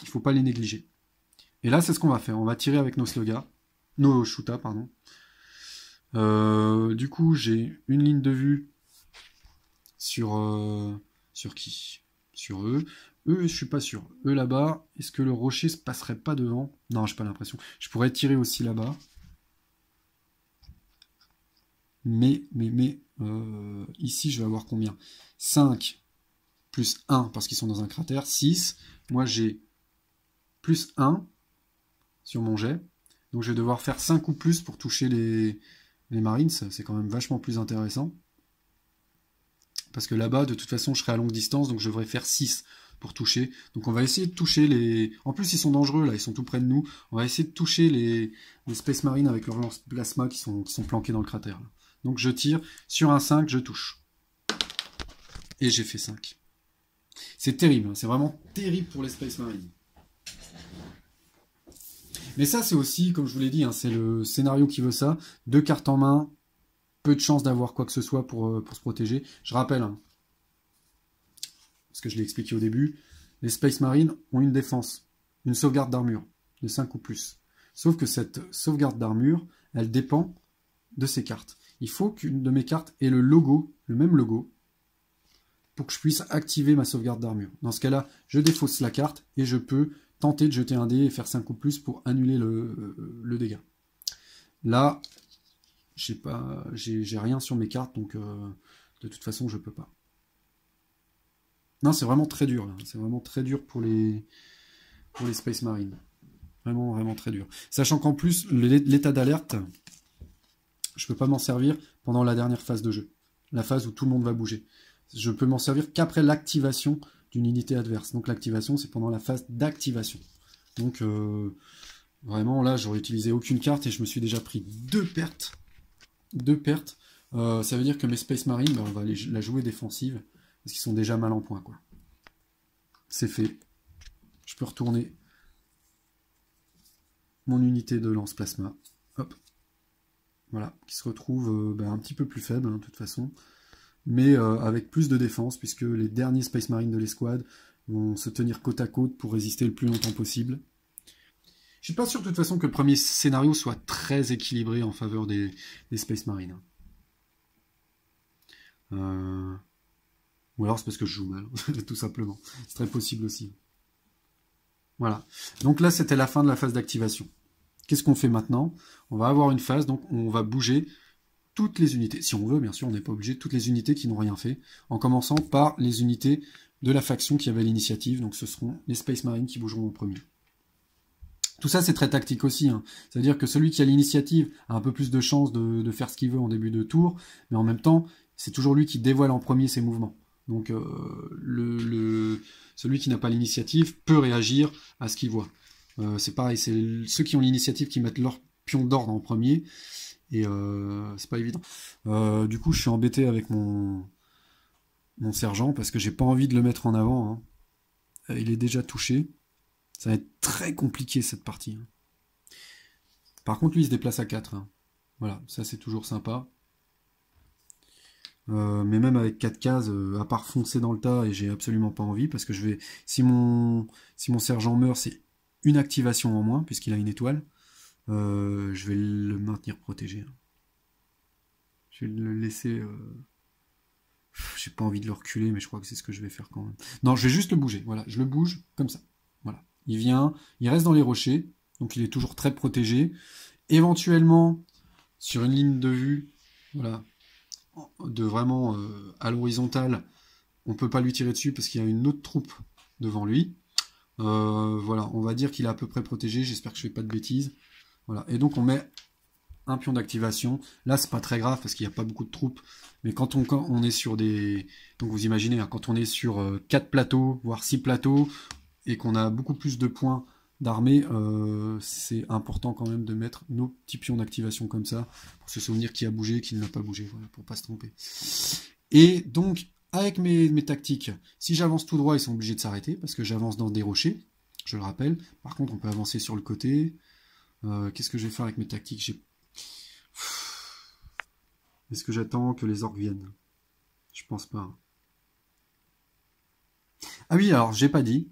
Il faut pas les négliger. Et là, c'est ce qu'on va faire, on va tirer avec nos slugas, nos shootas, pardon. Du coup, j'ai une ligne de vue sur qui? Sur eux. Eux, je suis pas sûr. Eux là-bas, est-ce que le rocher se passerait pas devant? Non, j'ai pas l'impression. Je pourrais tirer aussi là-bas. Mais ici, je vais avoir combien? 5 plus 1 parce qu'ils sont dans un cratère. 6. Moi, j'ai plus 1 sur mon jet. Donc, je vais devoir faire 5 ou plus pour toucher les Marines. C'est quand même vachement plus intéressant. Parce que là-bas, de toute façon, je serai à longue distance, donc je devrais faire 6 pour toucher. Donc on va essayer de toucher les... En plus, ils sont dangereux, là, ils sont tout près de nous. On va essayer de toucher les Space Marines avec leur lance plasma qui sont planqués dans le cratère. Là. Donc je tire, sur un 5, je touche. Et j'ai fait 5. C'est terrible, hein, c'est vraiment terrible pour les Space Marines. Mais ça, c'est aussi, comme je vous l'ai dit, hein, c'est le scénario qui veut ça. 2 cartes en main, peu de chance d'avoir quoi que ce soit pour se protéger. Je rappelle, hein, parce que je l'ai expliqué au début, les Space Marines ont une défense, une sauvegarde d'armure de 5 ou plus. Sauf que cette sauvegarde d'armure, elle dépend de ces cartes. Il faut qu'une de mes cartes ait le logo, le même logo, pour que je puisse activer ma sauvegarde d'armure. Dans ce cas-là, je défausse la carte et je peux tenter de jeter un dé et faire 5 ou plus pour annuler le dégât. Là, j'ai rien sur mes cartes, donc de toute façon, je peux pas. Non, c'est vraiment très dur. C'est vraiment très dur pour les Space Marines. Vraiment, vraiment très dur. Sachant qu'en plus, l'état d'alerte, je peux pas m'en servir pendant la dernière phase de jeu. La phase où tout le monde va bouger. Je peux m'en servir qu'après l'activation d'une unité adverse. Donc l'activation, c'est pendant la phase d'activation. Donc, vraiment, là, j'aurais utilisé aucune carte et je me suis déjà pris 2 pertes. 2 pertes. Ça veut dire que mes Space Marines, on va la jouer défensive, parce qu'ils sont déjà mal en point, quoi. C'est fait. Je peux retourner mon unité de lance-plasma. Hop. Voilà, qui se retrouve un petit peu plus faible, hein, de toute façon. Mais avec plus de défense, puisque les derniers Space Marines de l'escouade vont se tenir côte à côte pour résister le plus longtemps possible. Je suis pas sûr de toute façon que le premier scénario soit très équilibré en faveur des Space Marines. Ou alors c'est parce que je joue mal, tout simplement. C'est très possible aussi. Voilà. Donc là, c'était la fin de la phase d'activation. Qu'est-ce qu'on fait maintenant? On va avoir une phase, donc on va bouger toutes les unités. Si on veut, bien sûr, on n'est pas obligé. Toutes les unités qui n'ont rien fait. En commençant par les unités de la faction qui avait l'initiative. Donc ce seront les Space Marines qui bougeront en premier. Tout ça, c'est très tactique aussi. Hein. C'est-à-dire que celui qui a l'initiative a un peu plus de chances de faire ce qu'il veut en début de tour. Mais en même temps, c'est toujours lui qui dévoile en premier ses mouvements. Donc celui qui n'a pas l'initiative peut réagir à ce qu'il voit. C'est pareil, c'est ceux qui ont l'initiative qui mettent leur pion d'ordre en premier. Et c'est pas évident. Du coup, je suis embêté avec mon sergent parce que j'ai pas envie de le mettre en avant. Hein. Il est déjà touché. Ça va être très compliqué cette partie. Hein. Par contre, lui, il se déplace à 4. Hein. Voilà, ça c'est toujours sympa. Mais même avec 4 cases, à part foncer dans le tas, et j'ai absolument pas envie, parce que je vais. Si mon sergent meurt, c'est une activation en moins, puisqu'il a une étoile. Je vais le maintenir protégé. Hein. Je vais le laisser. J'ai pas envie de le reculer, mais je crois que c'est ce que je vais faire quand même. Non, je vais juste le bouger. Voilà, je le bouge comme ça. Voilà. Il vient, il reste dans les rochers, donc il est toujours très protégé. Éventuellement, sur une ligne de vue, voilà, de vraiment à l'horizontale, on peut pas lui tirer dessus parce qu'il y a une autre troupe devant lui. Voilà, on va dire qu'il est à peu près protégé. J'espère que je fais pas de bêtises. Voilà, et donc on met un pion d'activation. Là, c'est pas très grave parce qu'il n'y a pas beaucoup de troupes. Mais quand on est sur des... Donc vous imaginez, hein, quand on est sur 4 plateaux, voire 6 plateaux, et qu'on a beaucoup plus de points d'armée, c'est important quand même de mettre nos petits pions d'activation comme ça, pour se souvenir qui a bougé, qui n'a pas bougé, voilà, pour pas se tromper. Et donc, avec mes tactiques, si j'avance tout droit, ils sont obligés de s'arrêter, parce que j'avance dans des rochers, je le rappelle. Par contre, on peut avancer sur le côté. Qu'est-ce que je vais faire avec mes tactiques? Est-ce que j'attends que les orques viennent? Je pense pas. Ah oui, alors j'ai pas dit.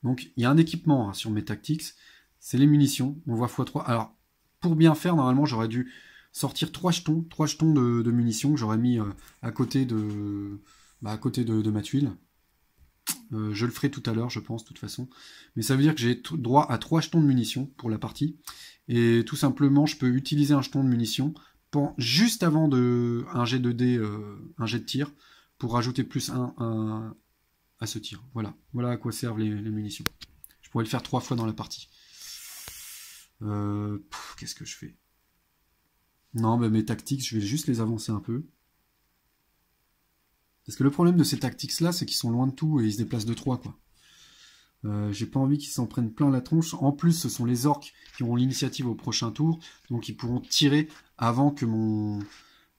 Donc il y a un équipement hein, sur mes tactics. C'est les munitions. On voit x3. Alors pour bien faire, normalement j'aurais dû sortir 3 jetons. 3 jetons de munitions que j'aurais mis à côté de ma tuile. Je le ferai tout à l'heure, je pense, de toute façon. Mais ça veut dire que j'ai droit à 3 jetons de munitions pour la partie. Et tout simplement, je peux utiliser un jeton de munitions juste avant un jet de dés, un jet de tir, pour rajouter plus 1 à ce tir. Voilà. Voilà à quoi servent les munitions. Je pourrais le faire 3 fois dans la partie. Qu'est-ce que je fais? Non, mes tactiques, je vais juste les avancer un peu. Parce que le problème de ces tactics-là, c'est qu'ils sont loin de tout et ils se déplacent de 3, quoi. J'ai pas envie qu'ils s'en prennent plein la tronche. En plus, ce sont les orques qui auront l'initiative au prochain tour, donc ils pourront tirer avant que mon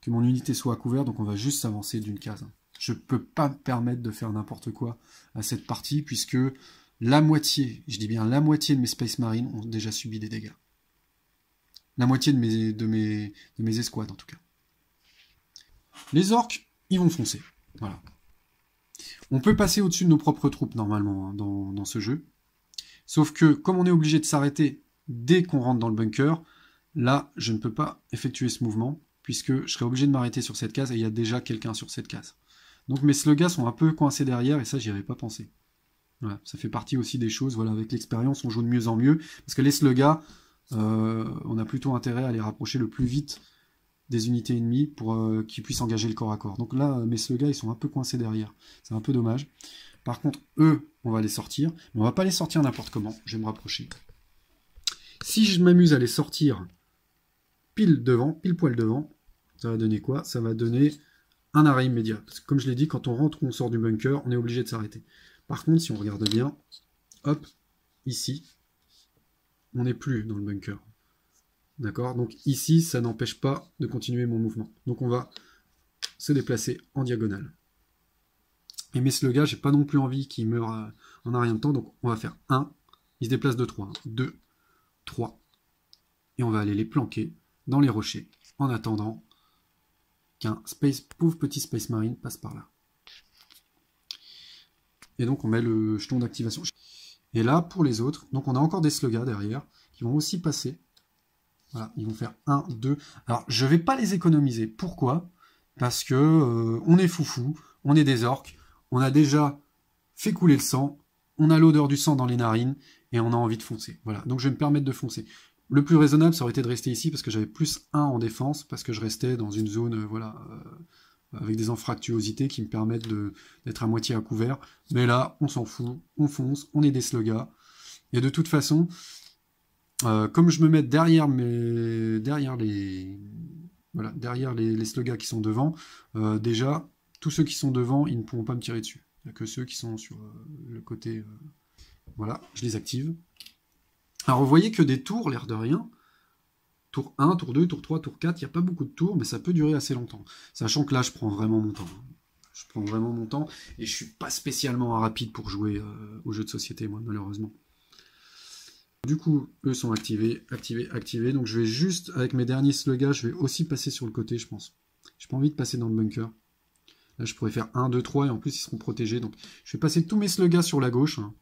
unité soit à couvert, donc on va juste s'avancer d'une case. Je peux pas me permettre de faire n'importe quoi à cette partie, puisque la moitié, je dis bien la moitié de mes Space Marines ont déjà subi des dégâts. La moitié de mes escouades, en tout cas. Les orques, ils vont foncer. Voilà. On peut passer au-dessus de nos propres troupes, normalement, hein, dans ce jeu. Sauf que, comme on est obligé de s'arrêter dès qu'on rentre dans le bunker, là, je ne peux pas effectuer ce mouvement, puisque je serais obligé de m'arrêter sur cette case, et il y a déjà quelqu'un sur cette case. Donc mes slugas sont un peu coincés derrière, et ça, j'y avais pas pensé. Voilà, ça fait partie aussi des choses, voilà, avec l'expérience, on joue de mieux en mieux, parce que les slugas, on a plutôt intérêt à les rapprocher le plus vite des unités ennemies pour qu'ils puissent engager le corps à corps. Donc là, mes slugas, ils sont un peu coincés derrière. C'est un peu dommage. Par contre, eux, on va les sortir. Mais on va pas les sortir n'importe comment. Je vais me rapprocher. Si je m'amuse à les sortir pile poil devant, ça va donner quoi? Ça va donner un arrêt immédiat. Parce que comme je l'ai dit, quand on rentre ou on sort du bunker, on est obligé de s'arrêter. Par contre, si on regarde bien, hop, ici, on n'est plus dans le bunker. D'accord? Donc ici, ça n'empêche pas de continuer mon mouvement. Donc on va se déplacer en diagonale. Et mes slugs, j'ai pas non plus envie qu'ils meurent en un rien de temps, donc on va faire 1, il se déplace de 3, 2, 3, et on va aller les planquer dans les rochers, en attendant qu'un pauvre petit Space Marine passe par là. Et donc on met le jeton d'activation. Et là, pour les autres, donc on a encore des slugs derrière, qui vont aussi passer. Voilà, ils vont faire 1, 2. Alors, je vais pas les économiser. Pourquoi? Parce que on est foufou, on est des orques, on a déjà fait couler le sang, on a l'odeur du sang dans les narines, et on a envie de foncer. Voilà, donc je vais me permettre de foncer. Le plus raisonnable, ça aurait été de rester ici, parce que j'avais plus 1 en défense, parce que je restais dans une zone, voilà, avec des anfractuosités qui me permettent d'être à moitié à couvert. Mais là, on s'en fout, on fonce, on est des slugs. Et de toute façon, comme je me mets derrière les slugs qui sont devant, déjà, tous ceux qui sont devant, ils ne pourront pas me tirer dessus. Il n'y a que ceux qui sont sur le côté... voilà, je les active. Alors, vous voyez que des tours, l'air de rien, tour 1, tour 2, tour 3, tour 4, il n'y a pas beaucoup de tours, mais ça peut durer assez longtemps. Sachant que là, je prends vraiment mon temps. Je prends vraiment mon temps, et je suis pas spécialement rapide pour jouer aux jeux de société, moi, malheureusement. Du coup, eux sont activés, activés. Donc je vais juste, avec mes derniers slugs, je vais aussi passer sur le côté, je pense. J'ai pas envie de passer dans le bunker. Là, je pourrais faire 1, 2, 3, et en plus, ils seront protégés. Donc, je vais passer tous mes slugs sur la gauche. Hein.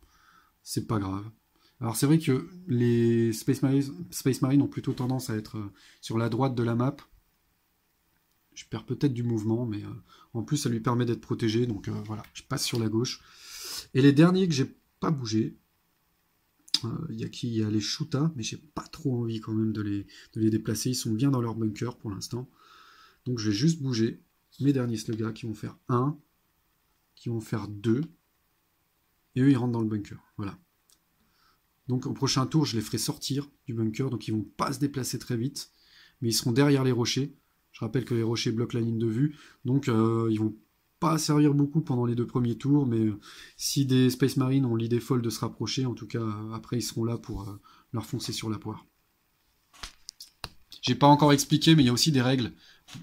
C'est pas grave. Alors, c'est vrai que les Space Marines ont plutôt tendance à être sur la droite de la map. Je perds peut-être du mouvement, mais en plus, ça lui permet d'être protégé. Donc, voilà, je passe sur la gauche. Et les derniers que j'ai pas bougé, il y a qui? Il y a les Shuta, mais j'ai pas trop envie quand même de les déplacer. Ils sont bien dans leur bunker pour l'instant. Donc je vais juste bouger mes derniers slugs qui vont faire 1, qui vont faire 2, et eux ils rentrent dans le bunker. Voilà. Donc au prochain tour, je les ferai sortir du bunker, donc ils vont pas se déplacer très vite, mais ils seront derrière les rochers. Je rappelle que les rochers bloquent la ligne de vue, donc ils vont pas servir beaucoup pendant les 2 premiers tours, mais si des Space Marines ont l'idée folle de se rapprocher, en tout cas, après ils seront là pour leur foncer sur la poire. J'ai pas encore expliqué, mais il y a aussi des règles,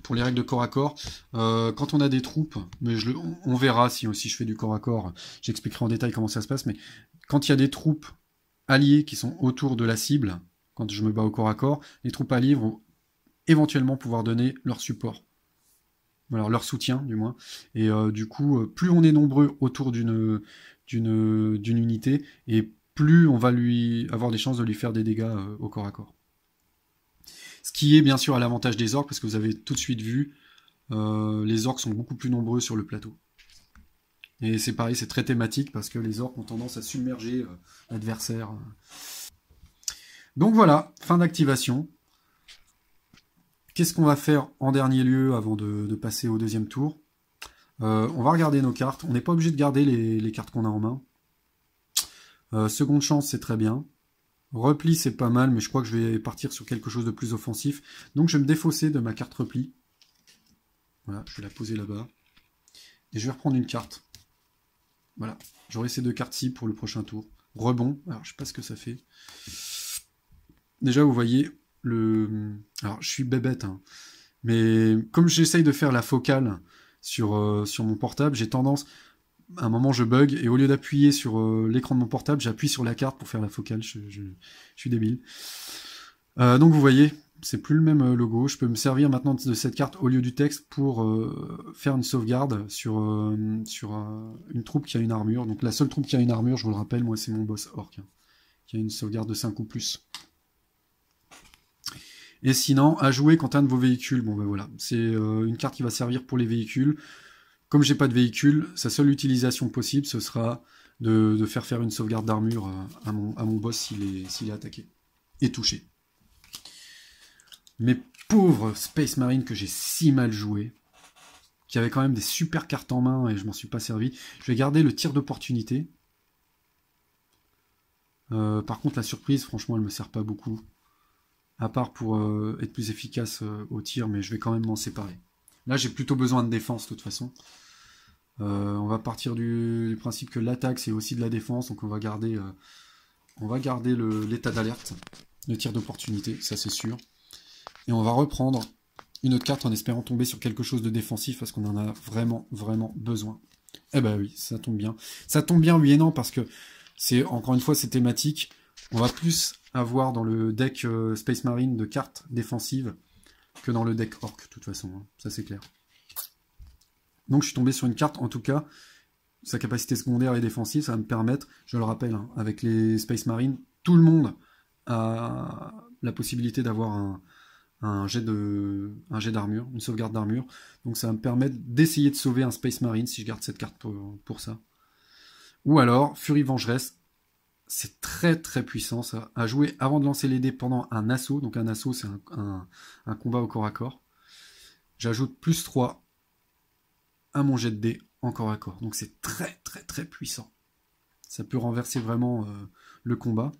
pour les règles de corps à corps. Quand on a des troupes, mais on verra si aussi je fais du corps à corps, j'expliquerai en détail comment ça se passe, mais quand il y a des troupes alliées qui sont autour de la cible, quand je me bats au corps à corps, les troupes alliées vont éventuellement pouvoir donner leur support. Alors leur soutien du moins, et du coup plus on est nombreux autour d'une unité, et plus on va lui avoir des chances de lui faire des dégâts au corps à corps. Ce qui est bien sûr à l'avantage des orques, parce que vous avez tout de suite vu, les orques sont beaucoup plus nombreux sur le plateau. Et c'est pareil, c'est très thématique, parce que les orques ont tendance à submerger l'adversaire. Donc voilà, fin d'activation. Qu'est-ce qu'on va faire en dernier lieu avant de passer au deuxième tour? On va regarder nos cartes. On n'est pas obligé de garder les cartes qu'on a en main. Seconde chance, c'est très bien. Repli, c'est pas mal, mais je crois que je vais partir sur quelque chose de plus offensif. Donc je vais me défausser de ma carte repli. Voilà, je vais la poser là-bas. Et je vais reprendre une carte. Voilà, j'aurai ces 2 cartes-ci pour le prochain tour. Rebond, alors je sais pas ce que ça fait. Déjà, vous voyez... Alors, je suis bébête, hein. Mais comme j'essaye de faire la focale sur mon portable, j'ai tendance... À un moment, je bug, et au lieu d'appuyer sur l'écran de mon portable, j'appuie sur la carte pour faire la focale. Je suis débile. Donc, vous voyez, c'est plus le même logo. Je peux me servir maintenant de cette carte au lieu du texte pour faire une sauvegarde sur une troupe qui a une armure. Donc, la seule troupe qui a une armure, je vous le rappelle, moi, c'est mon boss orc, hein, qui a une sauvegarde de 5 ou plus. Et sinon, à jouer quand un de vos véhicules. Bon ben voilà, c'est une carte qui va servir pour les véhicules. Comme j'ai pas de véhicule, sa seule utilisation possible, ce sera de faire une sauvegarde d'armure à mon boss s'il est attaqué et touché. Mes pauvres Space Marines que j'ai si mal joué, qui avaient quand même des super cartes en main et je m'en suis pas servi. Je vais garder le tir d'opportunité. Par contre, la surprise, franchement, elle me sert pas beaucoup. À part pour être plus efficace au tir, mais je vais quand même m'en séparer. Là, j'ai plutôt besoin de défense, de toute façon. On va partir du principe que l'attaque, c'est aussi de la défense, donc on va garder On va garder l'état d'alerte, le tir d'opportunité, ça c'est sûr. Et on va reprendre une autre carte en espérant tomber sur quelque chose de défensif parce qu'on en a vraiment, vraiment besoin. Eh ben oui, ça tombe bien. Ça tombe bien, oui et non, parce que c'est, encore une fois, c'est thématique. On va plus avoir dans le deck Space Marine de cartes défensives que dans le deck Orc, de toute façon. Hein. Ça, c'est clair. Donc, je suis tombé sur une carte, en tout cas, sa capacité secondaire et défensive, ça va me permettre, je le rappelle, hein, avec les Space Marines, tout le monde a la possibilité d'avoir un jet d'armure, une sauvegarde d'armure. Donc ça va me permettre d'essayer de sauver un Space Marine si je garde cette carte pour ça. Ou alors, Furie Vengeresse, c'est très très puissant ça, à jouer avant de lancer les dés pendant un assaut. Donc un assaut, c'est un combat au corps à corps. J'ajoute plus 3 à mon jet de dés en corps à corps. Donc c'est très très très puissant. Ça peut renverser vraiment le combat.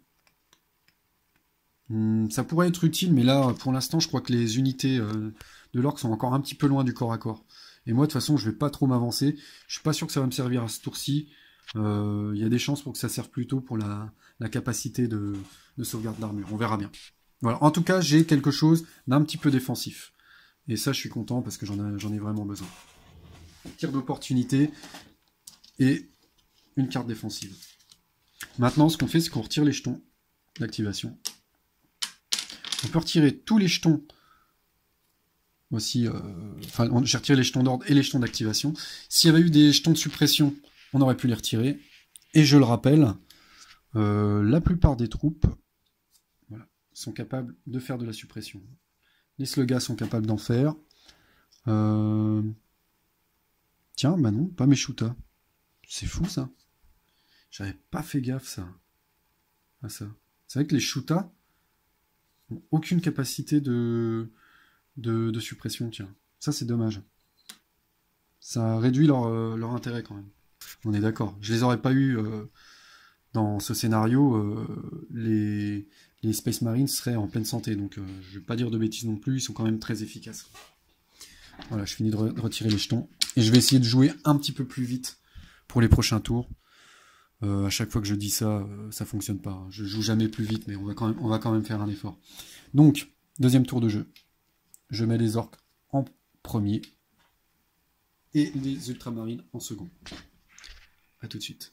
Ça pourrait être utile, mais là, pour l'instant, je crois que les unités de l'orc sont encore un petit peu loin du corps à corps. Et moi, de toute façon, je vais pas trop m'avancer. Je suis pas sûr que ça va me servir à ce tour-ci. Il y a des chances pour que ça serve plutôt pour la capacité de sauvegarde d'armure. On verra bien. Voilà. En tout cas, j'ai quelque chose d'un petit peu défensif. Et ça, je suis content parce que j'en ai vraiment besoin. Tir d'opportunité et une carte défensive. Maintenant, ce qu'on fait, c'est qu'on retire les jetons d'activation. On peut retirer tous les jetons aussi. J'ai retiré les jetons d'ordre et les jetons d'activation. S'il y avait eu des jetons de suppression, on aurait pu les retirer. Et je le rappelle, la plupart des troupes sont capables de faire de la suppression. Les slugas sont capables d'en faire. Tiens, bah non, pas mes shootas. C'est fou ça. J'avais pas fait gaffe ça. À ça. C'est vrai que les shootas n'ont aucune capacité de suppression, tiens. Ça c'est dommage. Ça réduit leur intérêt quand même. On est d'accord. Je les aurais pas eu dans ce scénario. Les Space Marines seraient en pleine santé. Donc je vais pas dire de bêtises non plus. Ils sont quand même très efficaces. Voilà, je finis de retirer les jetons. Et je vais essayer de jouer un petit peu plus vite pour les prochains tours. À chaque fois que je dis ça, ça fonctionne pas. Je joue jamais plus vite, mais on va quand même faire un effort. Donc, deuxième tour de jeu. Je mets les orques en premier et les ultramarines en second. A tout de suite.